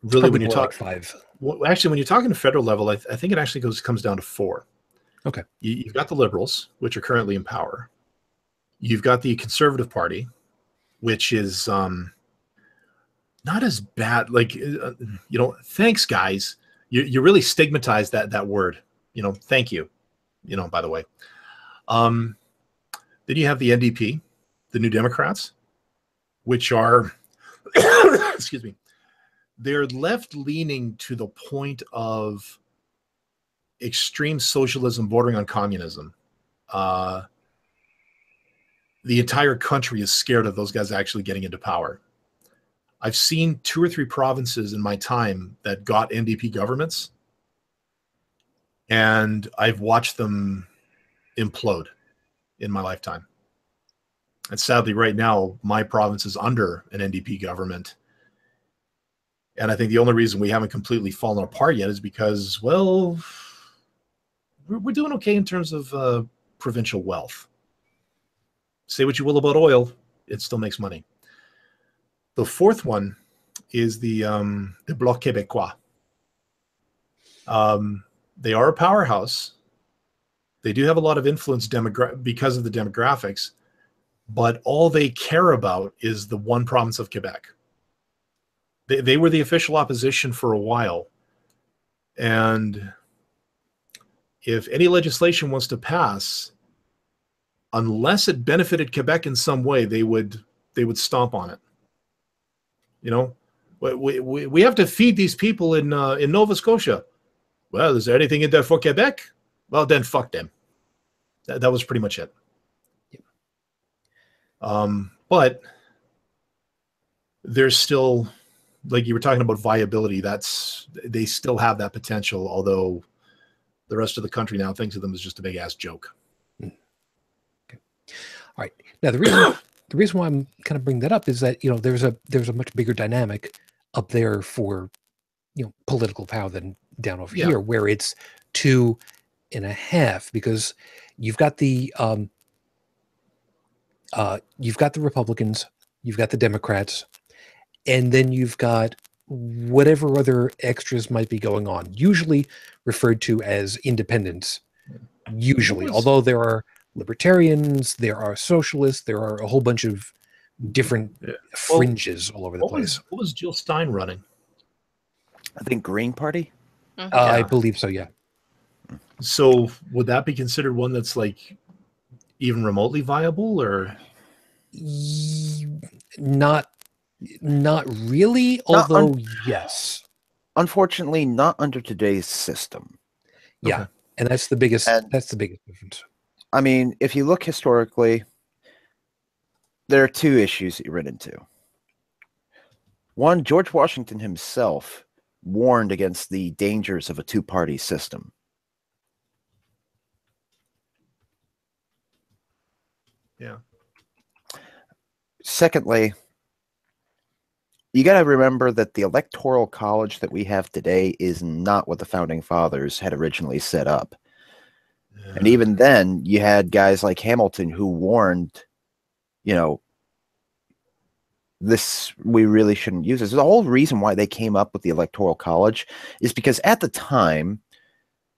really when you talk like 5. Well, actually, when you're talking to federal level, I think it actually comes down to 4. Okay. You've got the liberals, which are currently in power. You've got the Conservative Party, which is not as bad. Like, thanks, guys. You really stigmatized that word. Thank you. By the way. Then you have the NDP, the New Democrats, which are, excuse me, they're left-leaning to the point of extreme socialism bordering on communism. The entire country is scared of those guys actually getting into power. I've seen 2 or 3 provinces in my time that got NDP governments, and I've watched them implode in my lifetime. And sadly, right now, my province is under an NDP government. And I think the only reason we haven't completely fallen apart yet is because, well, we're doing okay in terms of provincial wealth. Say what you will about oil, it still makes money. The 4th one is the Bloc Québécois. They are a powerhouse. They do have a lot of influence because of the demographics, but all they care about is the one province of Quebec. They were the official opposition for a while. And if any legislation wants to pass, unless it benefited Quebec in some way, they would stomp on it. We have to feed these people in Nova Scotia. Well, is there anything in there for Quebec? Well, then fuck them. That was pretty much it. But there's still, like you were talking about viability, they still have that potential, although the rest of the country now thinks of them as just a big ass joke. Okay. All right. Now the reason why I'm kind of bringing that up is that there's a much bigger dynamic up there for political power than down over here, where it's 2.5, because you've got the Republicans, you've got the Democrats, and then you've got whatever other extras might be going on, usually referred to as independents. Usually, although there are libertarians, there are socialists, there are a whole bunch of different fringes all over the place. What was Jill Stein running? I think Green Party. I believe so, yeah. So would that be considered one that's like even remotely viable, or not really, although yes. Unfortunately, not under today's system. Yeah, okay. And that's the biggest difference. I mean, if you look historically, there are two issues that you run into. One, George Washington himself warned against the dangers of a two-party system. Yeah. Secondly, you got to remember that the electoral college that we have today is not what the founding fathers had originally set up. Yeah. And even then, you had guys like Hamilton who warned, you know, this, we really shouldn't use this. The whole reason why they came up with the electoral college is because at the time,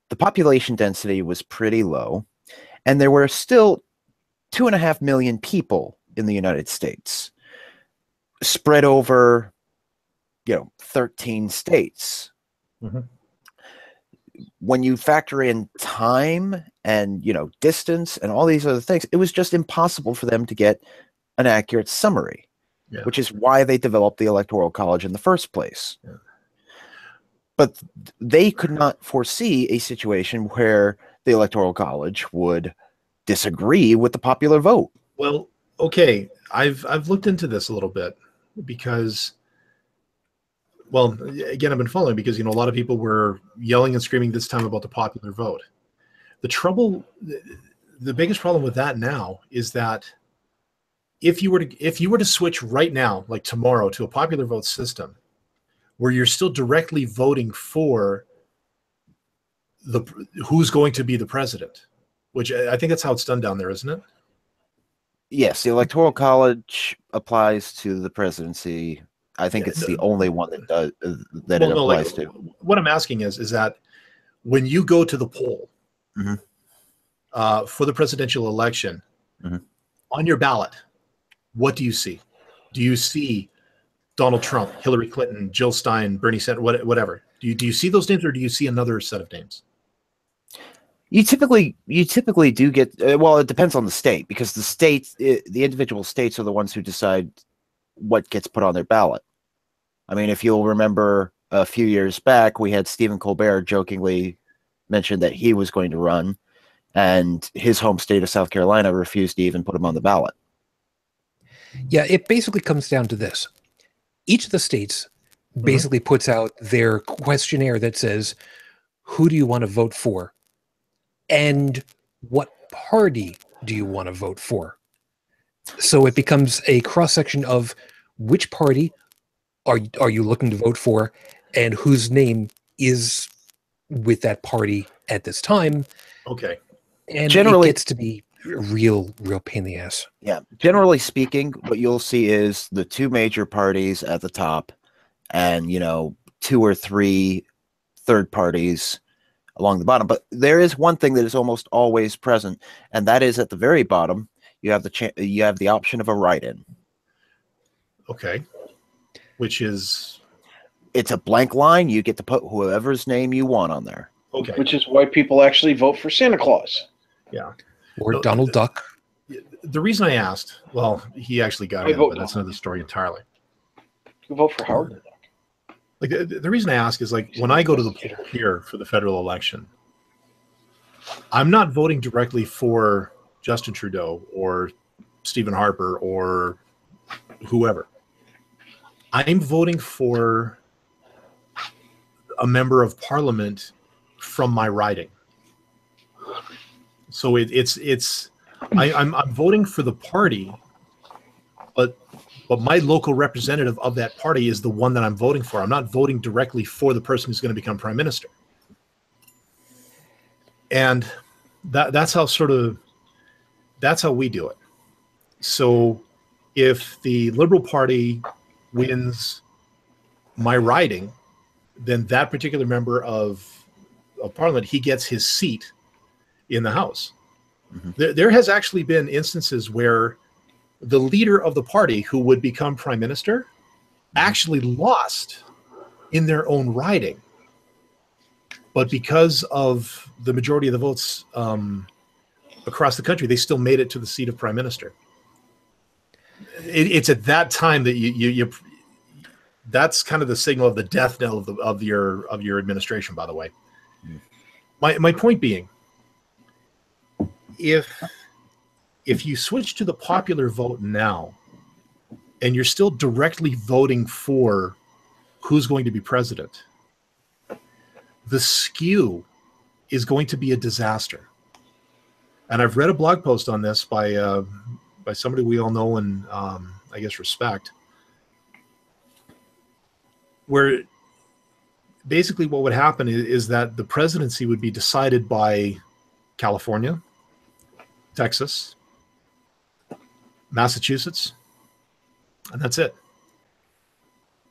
the population density was pretty low, and there were still 2.5 million people in the United States, spread over, 13 states. Mm-hmm. When you factor in time and, distance and all these other things, it was just impossible for them to get an accurate summary, which is why they developed the Electoral College in the first place. Yeah. But they could not foresee a situation where the Electoral College would disagree with the popular vote. Well, okay, I've looked into this a little bit because, well, again, I've been following because a lot of people were yelling and screaming this time about the popular vote. The biggest problem with that now is that if you were to switch right now, like tomorrow, to a popular vote system, where you're still directly voting for who's going to be the president, which I think that's how it's done down there, isn't it? Yes, the Electoral College applies to the presidency. I think it's the only one that does it applies to. What I'm asking is that when you go to the poll for the presidential election, on your ballot, what do you see? Do you see Donald Trump, Hillary Clinton, Jill Stein, Bernie Sanders, whatever? Do you see those names, or do you see another set of names? You typically do get, well, it depends on the state, because the individual states are the ones who decide what gets put on their ballot. I mean, if you'll remember a few years back, we had Stephen Colbert jokingly mention that he was going to run, and his home state of South Carolina refused to even put him on the ballot. Yeah, it basically comes down to this. Each of the states basically puts out their questionnaire that says, who do you want to vote for? And what party do you want to vote for? So it becomes a cross-section of which party are you looking to vote for, and whose name is with that party at this time. Okay. And generally, it gets to be real pain in the ass. Yeah. Generally speaking, what you'll see is the two major parties at the top, and 2 or 3 third parties along the bottom. But there is one thing that is almost always present, and that is at the very bottom. You have the option of a write-in. Okay. Which is, it's a blank line. You get to put whoever's name you want on there. Okay. Which is why people actually vote for Santa Claus. Yeah. Or Donald Duck. The reason I asked, well, he actually got it, but that's another story entirely. You vote for Howard. Like the reason I ask is, like, when I go to the poll here for the federal election, I'm not voting directly for Justin Trudeau or Stephen Harper or whoever. I'm voting for a member of parliament from my riding. So I'm voting for the party, but my local representative of that party is the one that I'm voting for. I'm not voting directly for the person who's going to become prime minister. And that's how we do it. So if the Liberal Party wins my riding, then that particular member of parliament, he gets his seat in the House. There has actually been instances where the leader of the party who would become prime minister actually lost in their own riding. But because of the majority of the votes across the country, they still made it to the seat of prime minister. It's at that time that you that's kind of the signal of the death knell of your administration, by the way. My point being, if you switch to the popular vote now and you're still directly voting for who's going to be president, the skew is going to be a disaster. And I've read a blog post on this by somebody we all know and I guess respect, where basically what would happen is that the presidency would be decided by California, Texas, Massachusetts, and that's it.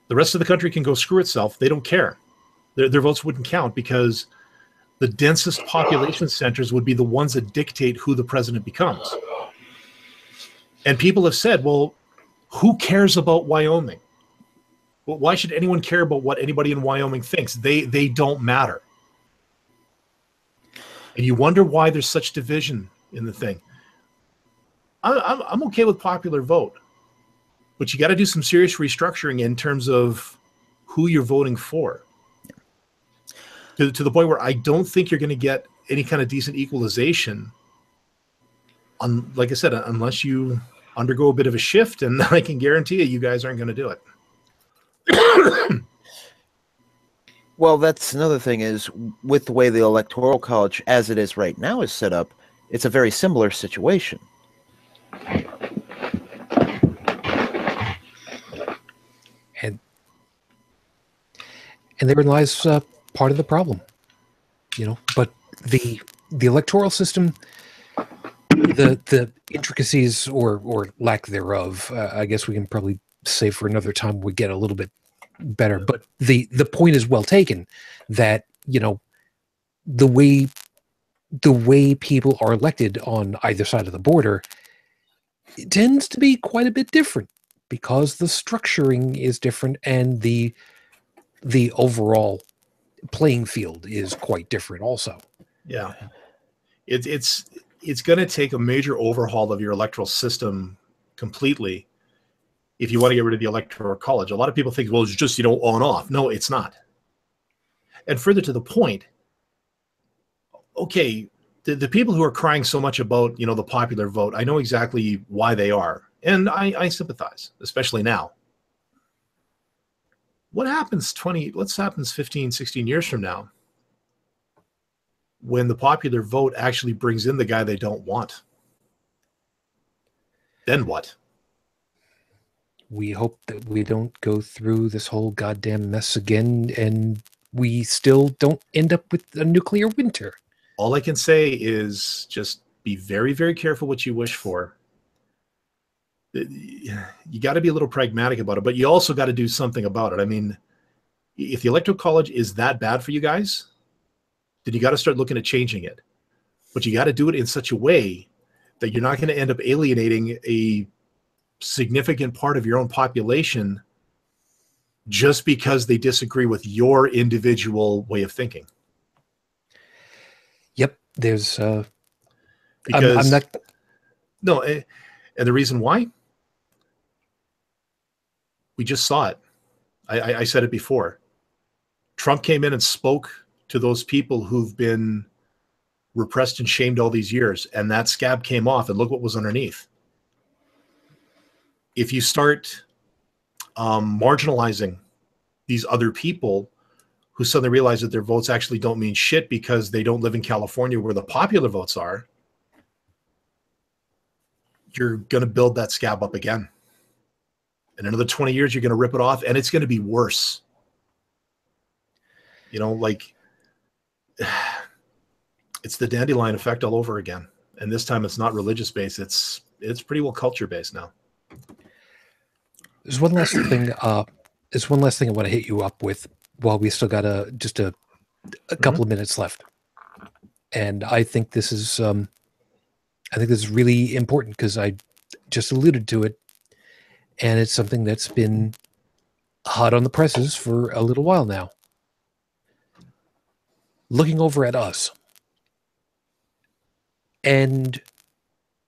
The rest of the country can go screw itself. They don't care. Their votes wouldn't count because the densest population centers would be the ones that dictate who the president becomes. And people have said, well, who cares about Wyoming? Well, why should anyone care about what anybody in Wyoming thinks? They don't matter. And you wonder why there's such division in the thing. I'm okay with popular vote, but you got to do some serious restructuring in terms of who you're voting for. To the point where I don't think you're going to get any kind of decent equalization, like I said, unless you undergo a bit of a shift, and I can guarantee you guys aren't going to do it. Well, that's another thing is with the way the Electoral College as it is right now is set up, it's a very similar situation. And therein lies part of the problem, but the electoral system, the intricacies or lack thereof, I guess we can probably save for another time we get a little bit better. But the point is well taken that, the way people are elected on either side of the border, it tends to be quite a bit different because the structuring is different and the overall playing field is quite different also. Yeah. It's going to take a major overhaul of your electoral system completely if you want to get rid of the Electoral College. A lot of people think, well, it's just, on off. No, it's not. And further to the point, okay, the people who are crying so much about, the popular vote, I know exactly why they are. And I sympathize, especially now. What happens 15, 16 years from now when the popular vote actually brings in the guy they don't want? Then what? We hope that we don't go through this whole goddamn mess again and we still don't end up with a nuclear winter. All I can say is just be very, very careful what you wish for. You got to be a little pragmatic about it, but you also got to do something about it. I mean, if the Electoral College is that bad for you guys, then you got to start looking at changing it. But you got to do it in such a way that you're not going to end up alienating a significant part of your own population just because they disagree with your individual way of thinking. Yep, there's because I'm not. No, and the reason why, we just saw it. I said it before. Trump came in and spoke to those people who've been repressed and shamed all these years, and that scab came off, and look what was underneath. If you start marginalizing these other people who suddenly realize that their votes actually don't mean shit because they don't live in California where the popular votes are, you're going to build that scab up again. In another 20 years, you're going to rip it off, and it's going to be worse. It's the dandelion effect all over again. And this time it's not religious-based. It's pretty well culture-based now. There's one last thing. There's one last thing I want to hit you up with while we still got a couple of minutes left. And I think this is I think this is really important because I just alluded to it, and it's something that's been hot on the presses for a little while now. Looking over at us and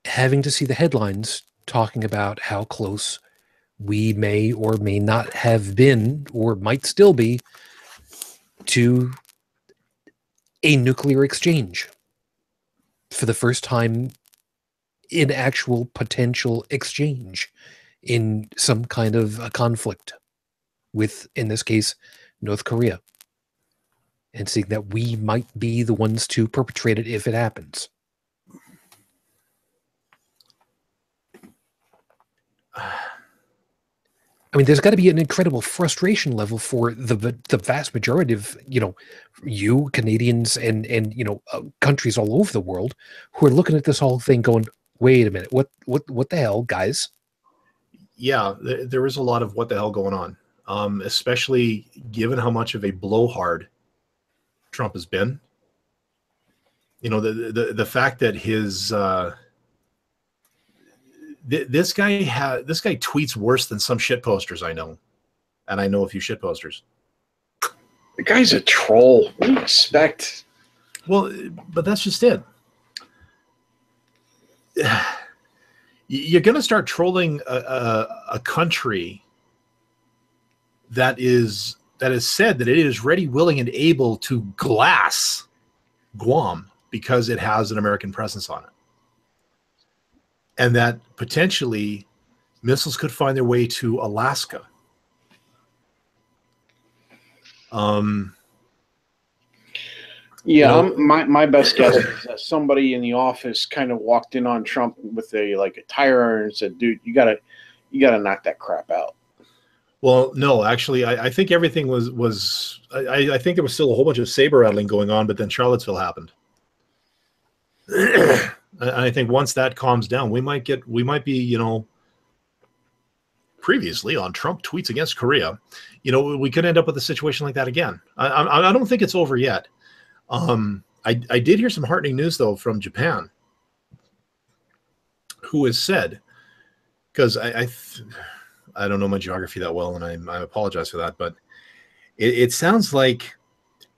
having to see the headlines talking about how close we may or may not have been or might still be to a nuclear exchange for the first time in actual potential exchange in some kind of a conflict with, in this case, North Korea. And seeing that we might be the ones to perpetrate it if it happens. I mean, there's got to be an incredible frustration level for the vast majority of, you Canadians and countries all over the world who are looking at this whole thing going, wait a minute, what the hell, guys? Yeah, there is a lot of what the hell going on, especially given how much of a blowhard Trump has been. The fact that his this guy tweets worse than some shit posters I know, and I know a few shit posters. The guy's a troll. What do you expect? Well, but that's just it. You're going to start trolling a country that has said that it is ready, willing, and able to glass Guam because it has an American presence on it. And that potentially missiles could find their way to Alaska. My best guess is that somebody in the office kind of walked in on Trump with a tire iron and said, "Dude, you gotta knock that crap out." Well, no, actually, I think everything was. I think there was still a whole bunch of saber rattling going on, but then Charlottesville happened. I think once that calms down, we might be, previously on Trump tweets against Korea, we could end up with a situation like that again. I don't think it's over yet. I did hear some heartening news though from Japan, who has said, because I don't know my geography that well, and I apologize for that, but it sounds like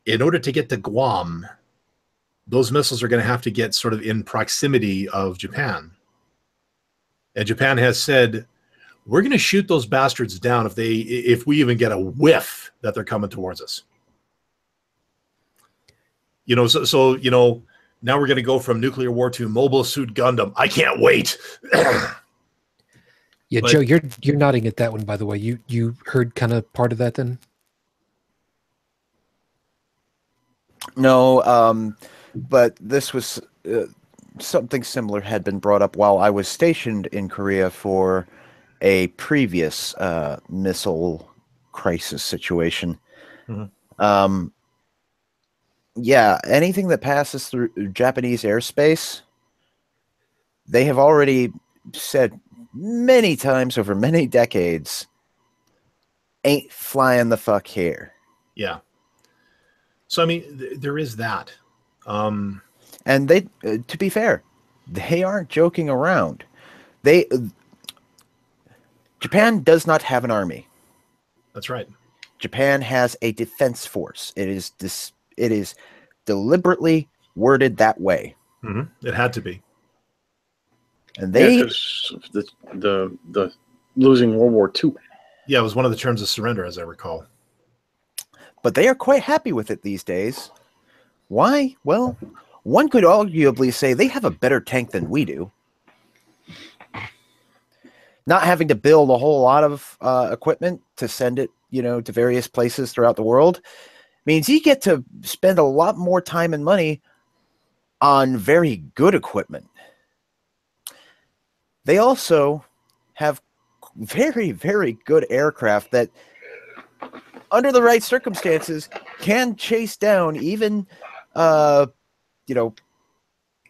in order to get to Guam, those missiles are going to have to get sort of in proximity of Japan. And Japan has said, we're going to shoot those bastards down if we even get a whiff that they're coming towards us. So now we're going to go from nuclear war to Mobile Suit Gundam. I can't wait. Yeah, but, Joe, you're nodding at that one, by the way. You heard kind of part of that then? No, but this was something similar had been brought up while I was stationed in Korea for a previous missile crisis situation. Mm-hmm. Yeah, anything that passes through Japanese airspace, they have already said many times over many decades, ain't flying the fuck here. Yeah. So, I mean, there is that. And they, to be fair, they aren't joking around. Japan does not have an army. That's right. Japan has a defense force. It is deliberately worded that way. Mm-hmm. It had to be. And they the losing World War II. Yeah, it was one of the terms of surrender, as I recall. But they are quite happy with it these days. Why? Well, one could arguably say they have a better tank than we do. Not having to build a whole lot of equipment to send it, to various places throughout the world means you get to spend a lot more time and money on very good equipment. They also have very, very good aircraft that, under the right circumstances, can chase down even, the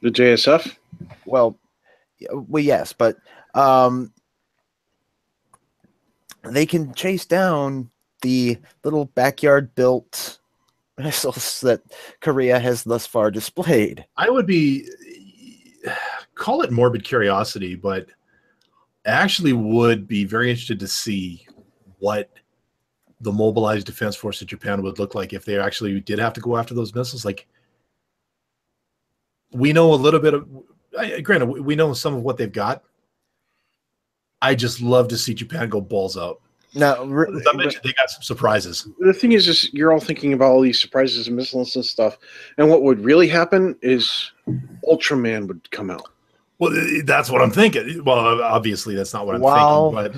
JSF? Well, yes, but they can chase down the little backyard-built missiles that Korea has thus far displayed. I would be call it morbid curiosity, but I actually would be very interested to see what the mobilized defense force of Japan would look like if they actually did have to go after those missiles. Like, we know a little bit of, granted, we know some of what they've got. I just love to see Japan go balls out. Now, I mentioned they got some surprises. The thing is you're all thinking about all these surprises and missiles and stuff, and what would really happen is Ultraman would come out. Well, that's what I'm thinking. Well, obviously, that's not what I'm thinking. But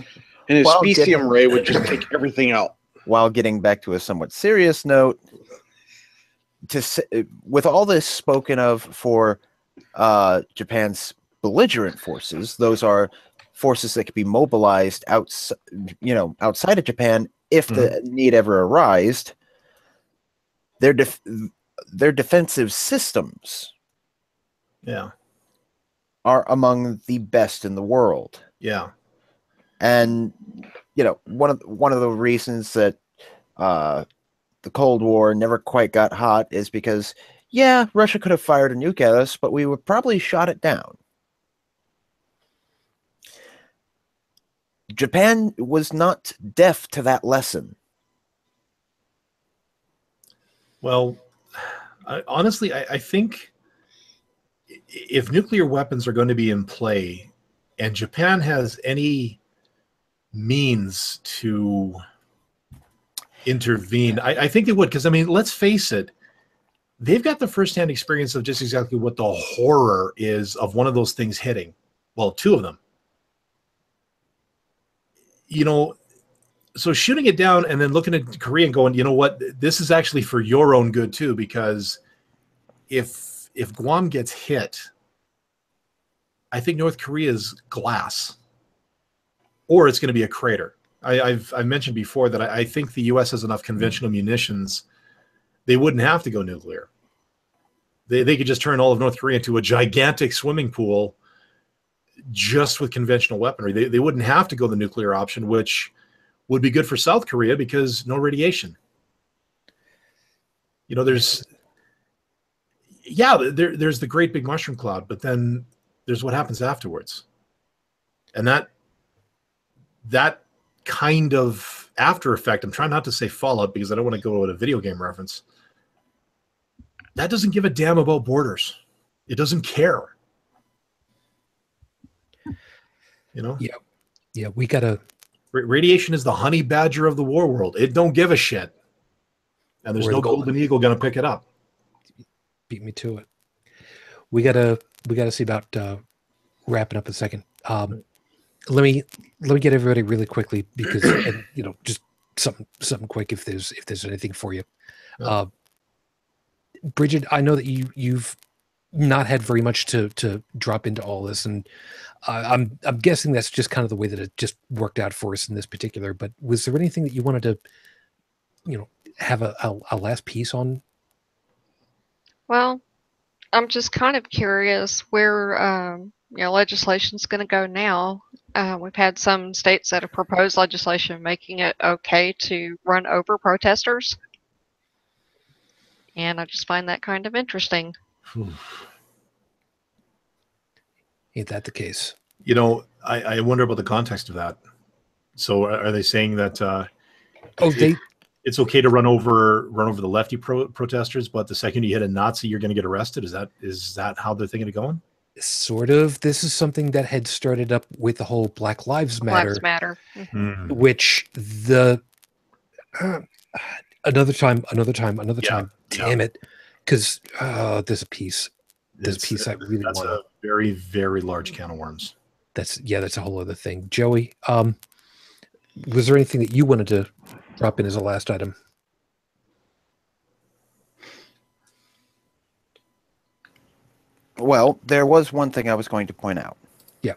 and his specium ray would just take everything out. While getting back to a somewhat serious note, with all this spoken of for Japan's belligerent forces, those are forces that could be mobilized outside of Japan if the need ever arised. Their defensive systems, are among the best in the world. Yeah, and one of the reasons that the Cold War never quite got hot is because Russia could have fired a nuke at us, but we would probably shot it down. Japan was not deaf to that lesson. Well, honestly, I think if nuclear weapons are going to be in play and Japan has any means to intervene, I think they would. Because, I mean, let's face it, they've got the firsthand experience of just exactly what the horror is of one of those things hitting. Well, two of them. So shooting it down and then looking at Korea and going, you know what, this is actually for your own good too, because if Guam gets hit, I think North Korea's glass, or it's going to be a crater. I've mentioned before that I think the U.S. has enough conventional munitions; they wouldn't have to go nuclear. They could just turn all of North Korea into a gigantic swimming pool just with conventional weaponry. They wouldn't have to go the nuclear option, which would be good for South Korea because no radiation. There's the great big mushroom cloud, but then there's what happens afterwards. And that kind of after effect, I'm trying not to say fallout because I don't want to go with a video game reference. That doesn't give a damn about borders. It doesn't care. Yeah, we gotta. Radiation is the honey badger of the war world. It don't give a shit, and there's no golden eagle gonna pick it up. Beat me to it. We gotta see about wrapping up in a second. Let me get everybody really quickly because just something quick if there's anything for you. Bridget, I know that you've not had very much to drop into all this, and I'm guessing that's just kind of the way that it just worked out for us in this particular. But was there anything that you wanted to, have a last piece on? Well, I'm just kind of curious where legislation's going to go now. We've had some states that have proposed legislation making it okay to run over protesters, and I just find that kind of interesting. Ain't that the case? I wonder about the context of that. So are they saying that it's okay to run over the lefty protesters, but the second you hit a Nazi, you're going to get arrested? Is that how they're thinking of going? Sort of. This is something that had started up with the whole Black Lives Matter. Lives Matter. Mm-hmm. Which another time. Damn it. Because there's a piece. There's a piece I really want. That's a very, very large can of worms. That's a whole other thing. Joey, was there anything that you wanted to drop in as a last item? Well, there was one thing I was going to point out. Yeah.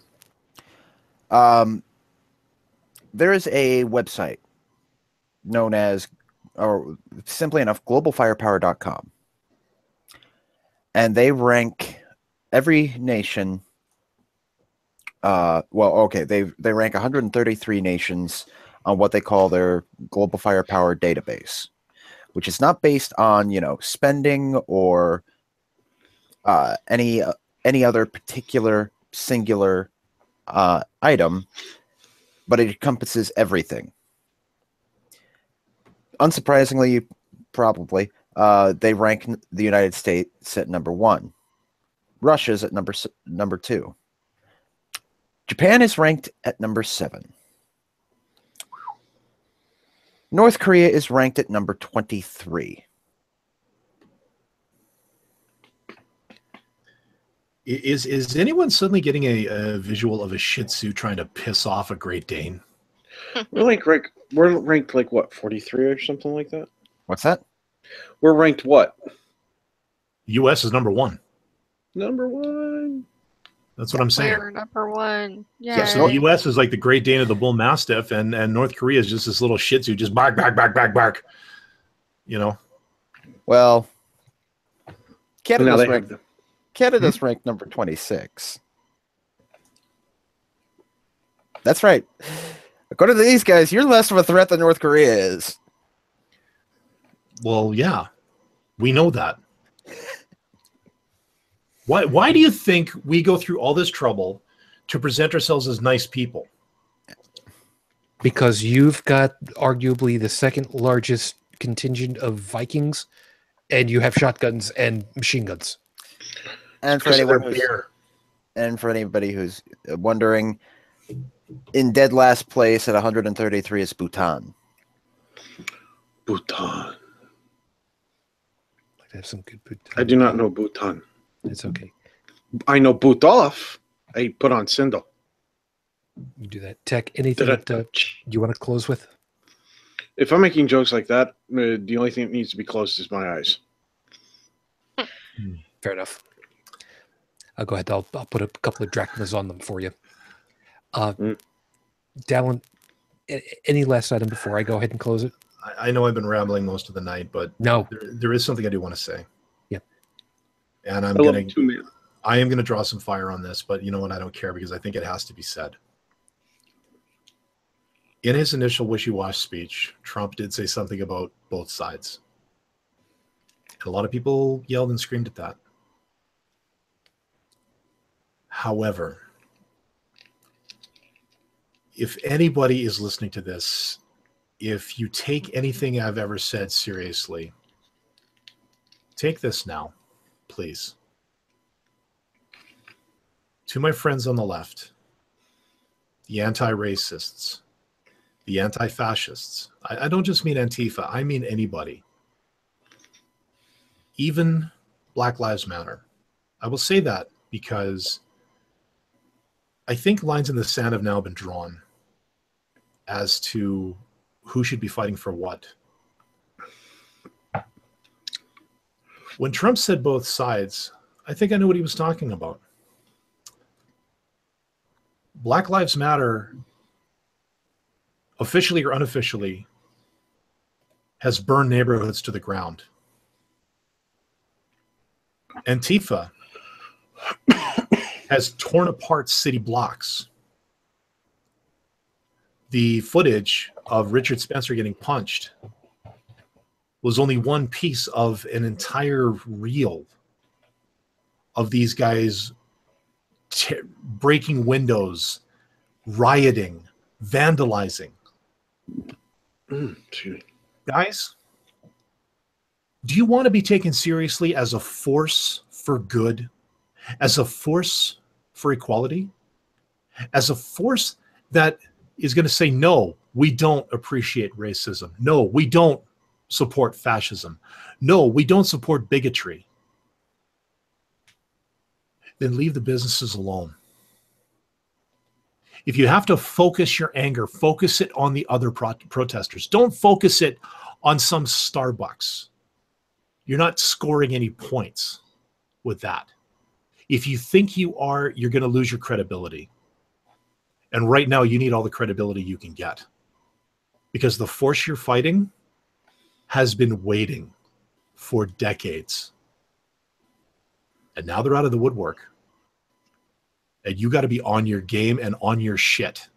There is a website known as, or simply enough, globalfirepower.com. And they rank every nation. They rank 133 nations on what they call their global firepower database, which is not based on spending or any any other particular singular item, but it encompasses everything. Unsurprisingly, probably, they rank the United States at number 1. Russia's at number 2. Japan is ranked at number 7. North Korea is ranked at number 23. Is anyone suddenly getting a visual of a Shih Tzu trying to piss off a Great Dane? We're ranked like what, 43 or something like that? What's that? We're ranked what? U.S. is number 1. Number 1. That's what I'm saying. We're number 1. Yeah. So the U.S. is like the Great Dane of the Bull Mastiff, and North Korea is just this little Shih Tzu, just bark, bark, bark, bark, bark. You know. Well, Canada's ranked ranked number 26. That's right. According to these guys, you're less of a threat than North Korea is. Well, yeah, we know that. Why do you think we go through all this trouble to present ourselves as nice people? Because you've got arguably the second largest contingent of Vikings, and you have shotguns and machine guns. And for anybody who's wondering, in dead last place at 133 is Bhutan. Bhutan. Like to have some good Bhutan. I do not know Bhutan. It's okay. I know boot off. I put on Sindel. You do that. Tech, anything that you want to close with? If I'm making jokes like that, the only thing that needs to be closed is my eyes. Fair enough. I'll go ahead. I'll put a couple of drachmas on them for you. Dalan, any last item before I go ahead and close it? I know I've been rambling most of the night, but no, there is something I do want to say. Yep. And I am going to draw some fire on this, but you know what? I don't care because I think it has to be said. In his initial wishy-washy speech, Trump did say something about both sides. And a lot of people yelled and screamed at that. However, if anybody is listening to this, if you take anything I've ever said seriously, take this now, please. To my friends on the left, the anti-racists, the anti-fascists, I don't just mean Antifa, I mean anybody. Even Black Lives Matter. I will say that because I think lines in the sand have now been drawn as to who should be fighting for what. When Trump said both sides, I think I knew what he was talking about. Black Lives Matter, officially or unofficially, has burned neighborhoods to the ground. Antifa has torn apart city blocks. The footage of Richard Spencer getting punched was only one piece of an entire reel of these guys breaking windows, rioting, vandalizing. Guys, do you want to be taken seriously as a force for good, as a force for equality, as a force that is going to say, no, we don't appreciate racism. No, we don't support fascism. No, we don't support bigotry. Then leave the businesses alone. If you have to focus your anger, focus it on the other protesters. Don't focus it on some Starbucks. You're not scoring any points with that. If you think you are, you're going to lose your credibility. And right now, you need all the credibility you can get. Because the force you're fighting has been waiting for decades. And now they're out of the woodwork. And you got to be on your game and on your shit.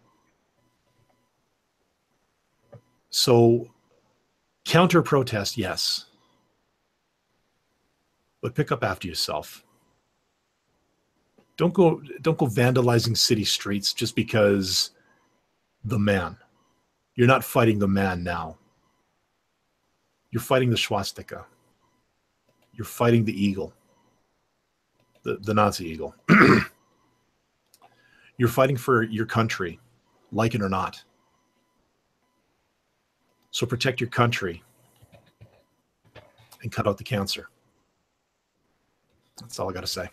So, counter-protest, yes. But pick up after yourself. Don't go vandalizing city streets just because the man. You're not fighting the man now. You're fighting the swastika. You're fighting the eagle. The Nazi eagle. You're fighting for your country, like it or not. So protect your country and cut out the cancer. That's all I got to say.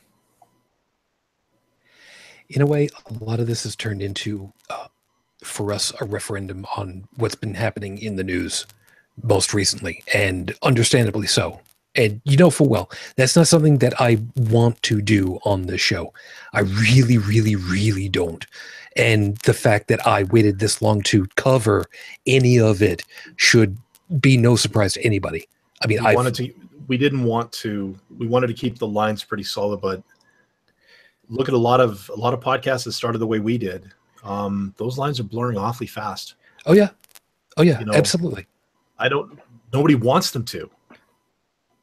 In a way, a lot of this has turned into, for us, a referendum on what's been happening in the news most recently, and understandably so. And you know full well, that's not something that I want to do on this show. I really, really, really don't. And the fact that I waited this long to cover any of it should be no surprise to anybody. I mean, we wanted to keep the lines pretty solid, but look at a lot of podcasts that started the way we did. Those lines are blurring awfully fast. Oh yeah, absolutely. Nobody wants them to,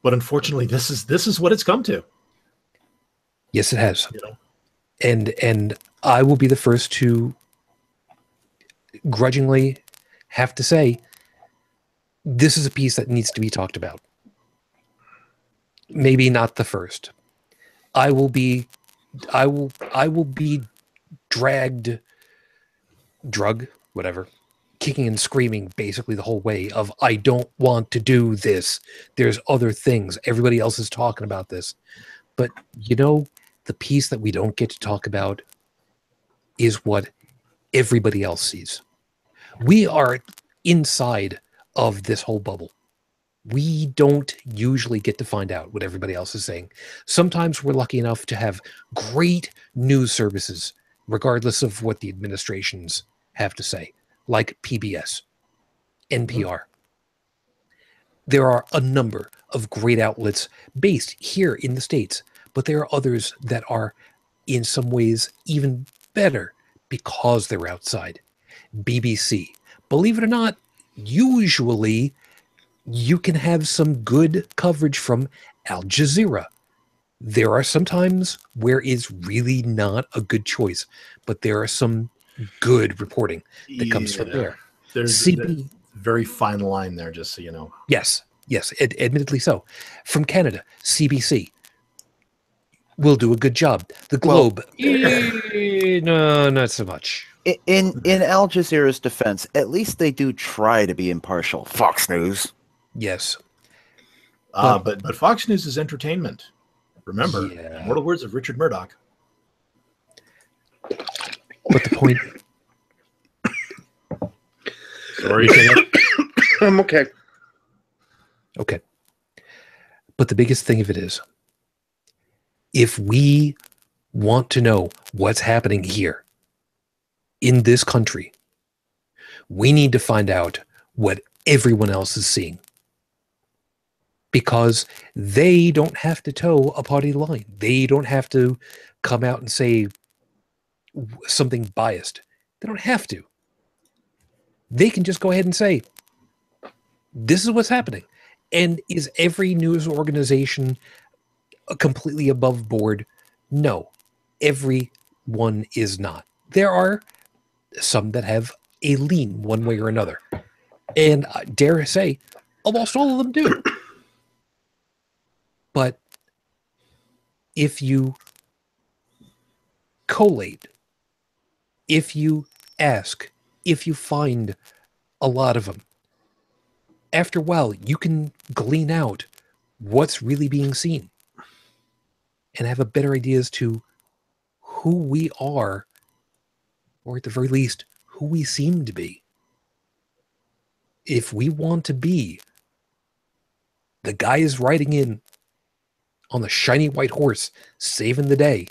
but unfortunately, this is what it's come to. Yes, it has. And I will be the first to grudgingly have to say, this is a piece that needs to be talked about. Maybe not the first. I will be whatever, kicking and screaming basically the whole way of, I don't want to do this. There's other things. Everybody else is talking about this. But the piece that we don't get to talk about is what everybody else sees. We are inside of this whole bubble. We don't usually get to find out what everybody else is saying. Sometimes we're lucky enough to have great news services, regardless of what the administrations have to say, like PBS, NPR. There are a number of great outlets based here in the States, but there are others that are in some ways even better because they're outside. BBC. Believe it or not, usually you can have some good coverage from Al Jazeera. There are some times where it's really not a good choice, but there are some good reporting that comes from there. There's a very fine line there, just so you know. Yes, admittedly so. From Canada, CBC will do a good job. The Globe, no, not so much. In Al Jazeera's defense, at least they do try to be impartial. Fox News. Yes. But Fox News is entertainment. Remember, immortal words of Richard Murdoch. But the point... Sorry. I'm okay. Okay. But the biggest thing of it is, if we want to know what's happening here in this country, we need to find out what everyone else is seeing. Because they don't have to toe a party line. They don't have to come out and say something biased. They don't have to. They can just go ahead and say, this is what's happening. And is every news organization completely above board? No, everyone is not. There are some that have a lean one way or another. And I dare say, almost all of them do. But if you collate, if you ask, if you find a lot of them, after a while, you can glean out what's really being seen and have a better idea as to who we are, or at the very least, who we seem to be. If we want to be the guy is riding in on the shiny white horse, saving the day,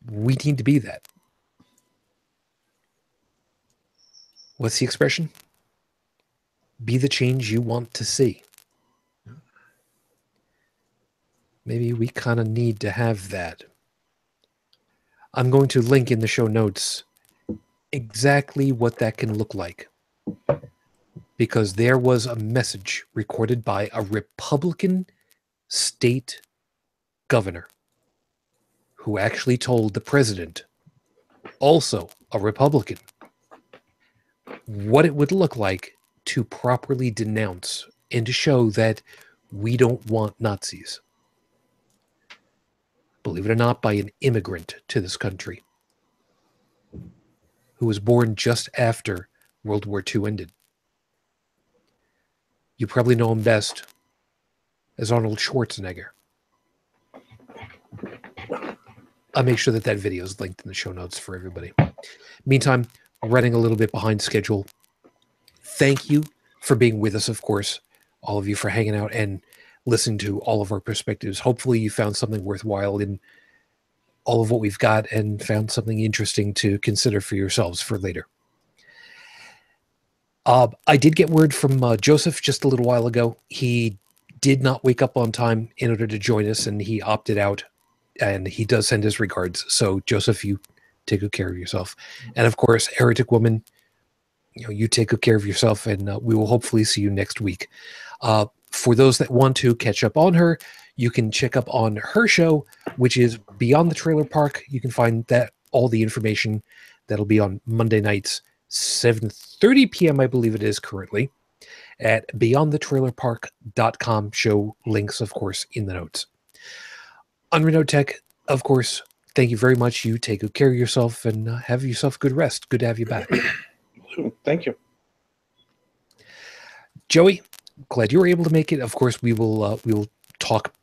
we need to be that. What's the expression? Be the change you want to see. Maybe we kind of need to have that. I'm going to link in the show notes exactly what that can look like. Because there was a message recorded by a Republican state governor who actually told the president, also a Republican, what it would look like to properly denounce and to show that we don't want Nazis. Believe it or not, by an immigrant to this country who was born just after World War II ended. You probably know him best as Arnold Schwarzenegger. I'll make sure that that video is linked in the show notes for everybody. Meantime, I'm running a little bit behind schedule. Thank you for being with us, of course, all of you for hanging out and listening to all of our perspectives. Hopefully you found something worthwhile in all of what we've got and found something interesting to consider for yourselves for later. I did get word from Joseph just a little while ago. He did not wake up on time in order to join us, and he opted out, and he does send his regards. So, Joseph, you take good care of yourself. And, of course, Heretic Woman, you take good care of yourself, and we will hopefully see you next week. For those that want to catch up on her, you can check up on her show, which is Beyond the Trailer Park. You can find that all the information. That'll be on Monday nights, 7:30 p.m., I believe it is currently, at beyondthetrailerpark.com. Show links, of course, in the notes. On Renault Tech, of course, thank you very much. You take good care of yourself and have yourself good rest. Good to have you back. Thank you. Joey, glad you were able to make it. Of course, we will talk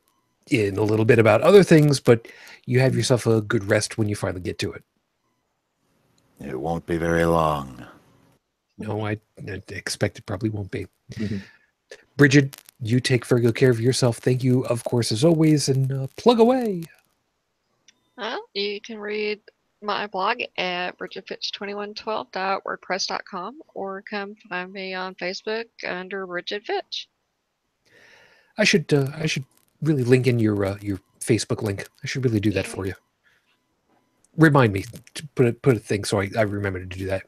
in a little bit about other things, but you have yourself a good rest when you finally get to it. It won't be very long. No, I expect it probably won't be. Mm-hmm. Bridget, you take very good care of yourself. Thank you, of course, as always, and plug away. Well, you can read my blog at bridgetfitch2112.wordpress.com or come find me on Facebook under Bridget Fitch. I should really link in your Facebook link. I should really do that for you. Remind me to put a thing so I remember to do that.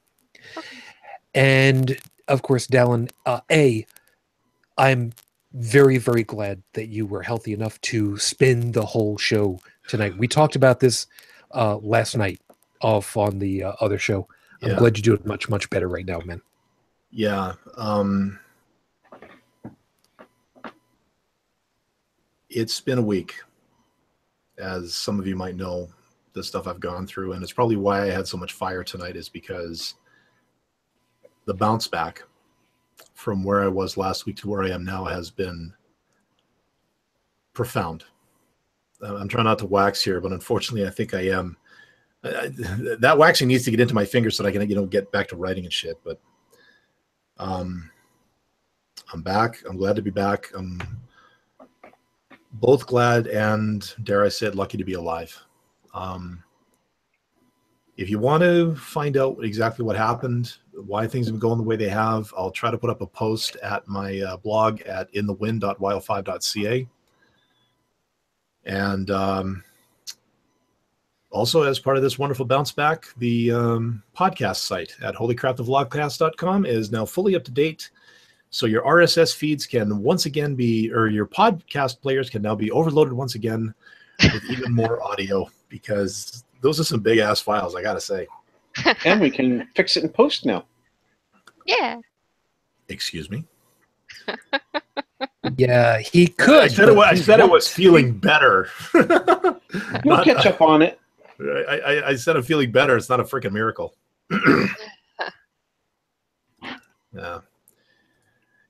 Okay. And of course, Dalan, I'm very, very glad that you were healthy enough to spin the whole show tonight. We talked about this last night off on the other show. I'm glad you're doing much, much better right now, man. Yeah. It's been a week, as some of you might know, the stuff I've gone through, and it's probably why I had so much fire tonight, is because the bounce back from where I was last week to where I am now has been profound. I'm trying not to wax here, but unfortunately I think I am. That waxing needs to get into my fingers so that I can, get back to writing and shit. But I'm back. I'm glad to be back. I'm both glad and, dare I say it, lucky to be alive. If you want to find out exactly what happened, why things have been going the way they have, I'll try to put up a post at my blog at inthewind.wild5.ca. And also, as part of this wonderful bounce back, the podcast site at holycrapthevlogcast.com is now fully up to date. So your RSS feeds can once again your podcast players can now be overloaded once again with even more audio, because those are some big ass files, I gotta say. And we can fix it in post now. Yeah. Excuse me. Yeah, he could. I said I was feeling better. We'll catch up on it. I said I'm feeling better. It's not a freaking miracle. Yeah.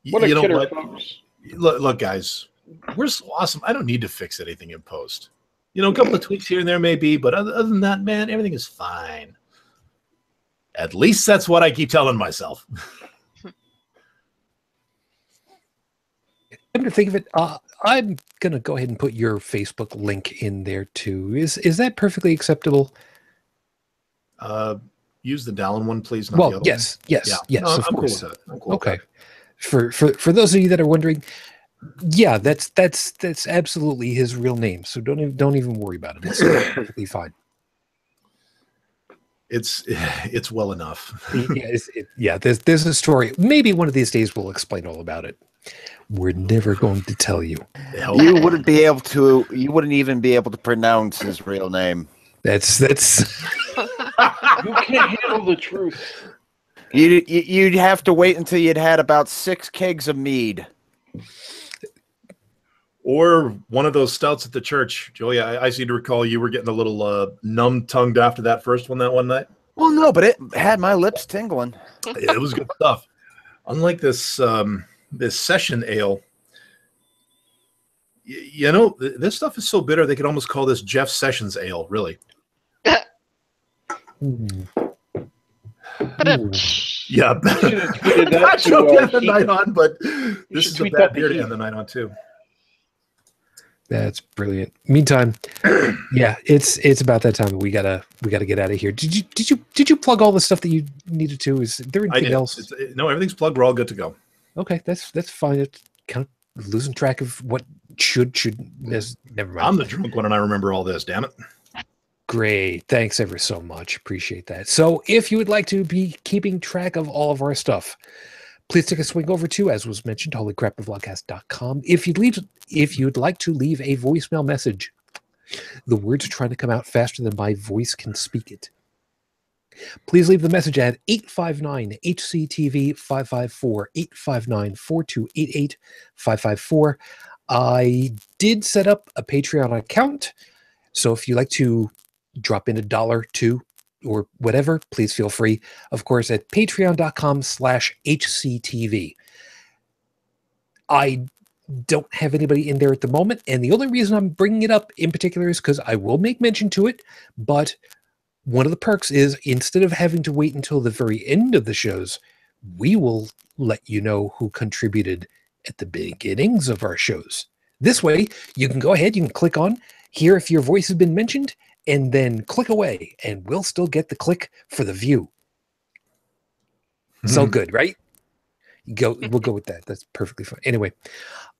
What a kidder, folks. Look, guys, we're so awesome. I don't need to fix anything in post. A couple of tweaks here and there maybe, but other than that, man, everything is fine. At least that's what I keep telling myself. Come to think of it, I'm gonna go ahead and put your Facebook link in there too. Is that perfectly acceptable? Use the Dalan one, please. Not well, the other yes, one. Yes, no, of I'm course. Cool with that. I'm cool Okay. With that. For those of you that are wondering, yeah, that's absolutely his real name. So don't even worry about it. It's perfectly fine. It's well enough. There's a story. Maybe one of these days we'll explain all about it. We're never going to tell you. You wouldn't be able to. You wouldn't even be able to pronounce his real name. That's. You can't handle the truth. You'd have to wait until you'd had about 6 kegs of mead. Or one of those stouts at the church. Joey, I seem to recall you were getting a little numb-tongued after that first one that one night. Well, no, but it had my lips tingling. Yeah, it was good stuff. Unlike this this session ale, you know, this stuff is so bitter they could almost call this Jeff Sessions ale, really. Yeah, not joking at the night on, but this is a bad beer to end the night on too. That's brilliant. Meantime, yeah, it's about that time. We gotta get out of here. Did you plug all the stuff that you needed to? Is there anything else? No, everything's plugged. We're all good to go. Okay, that's fine. It's kind of losing track of what should. Never mind. I'm the drunk one, and I remember all this. Damn it. Great. Thanks ever so much. Appreciate that. So if you would like to be keeping track of all of our stuff, please take a swing over to, as was mentioned, holycrapthevlogcast.com. If you'd like to leave a voicemail message, the words are trying to come out faster than my voice can speak it. Please leave the message at 859-HCTV-554, 859-4288-554. I did set up a Patreon account, so if you'd like to drop in $1, $2, or whatever, please feel free. Of course, at patreon.com/HCTV. I don't have anybody in there at the moment, and the only reason I'm bringing it up in particular is because I will make mention to it, but one of the perks is instead of having to wait until the very end of the shows, we will let you know who contributed at the beginnings of our shows. This way, you can go ahead, you can click on, hear if your voice has been mentioned, and then click away, and we'll still get the click for the view. So good, right? We'll go with that. That's perfectly fine. Anyway,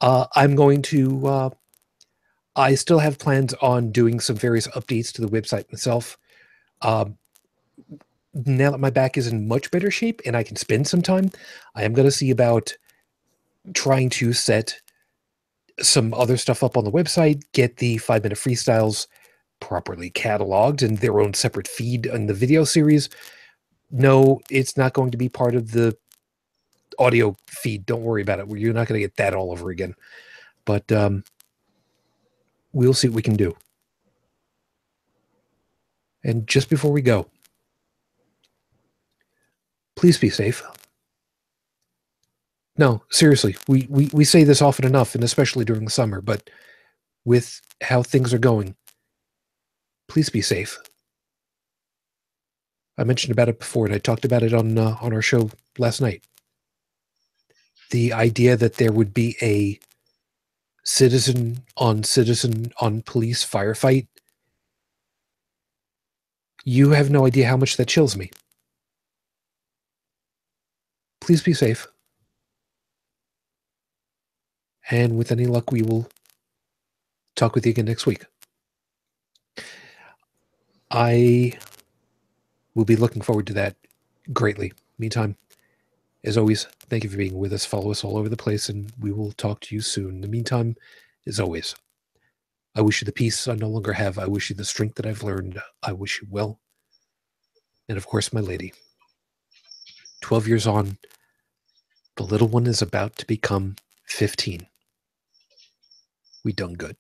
I'm going to. I still have plans on doing some various updates to the website myself. Now that my back is in much better shape and I can spend some time, I am going to see about trying to set some other stuff up on the website, get the 5-minute freestyles properly cataloged in their own separate feed in the video series. No, it's not going to be part of the audio feed. Don't worry about it. You're not going to get that all over again. But we'll see what we can do. And just before we go, please be safe. No, seriously, we say this often enough, and especially during the summer, but with how things are going, please be safe. I mentioned about it before, and I talked about it on our show last night. The idea that there would be a citizen on police firefight, you have no idea how much that chills me. Please be safe. And with any luck, we will talk with you again next week. I will be looking forward to that greatly. Meantime, as always, thank you for being with us. Follow us all over the place, and we will talk to you soon. In the meantime, as always, I wish you the peace I no longer have. I wish you the strength that I've learned. I wish you well. And of course, my lady, 12 years on, the little one is about to become 15. We done good.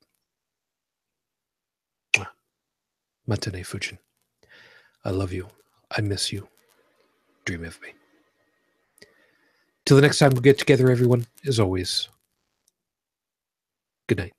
Matane Fujin. I love you. I miss you. Dream of me. Till the next time we get together, everyone, as always, good night.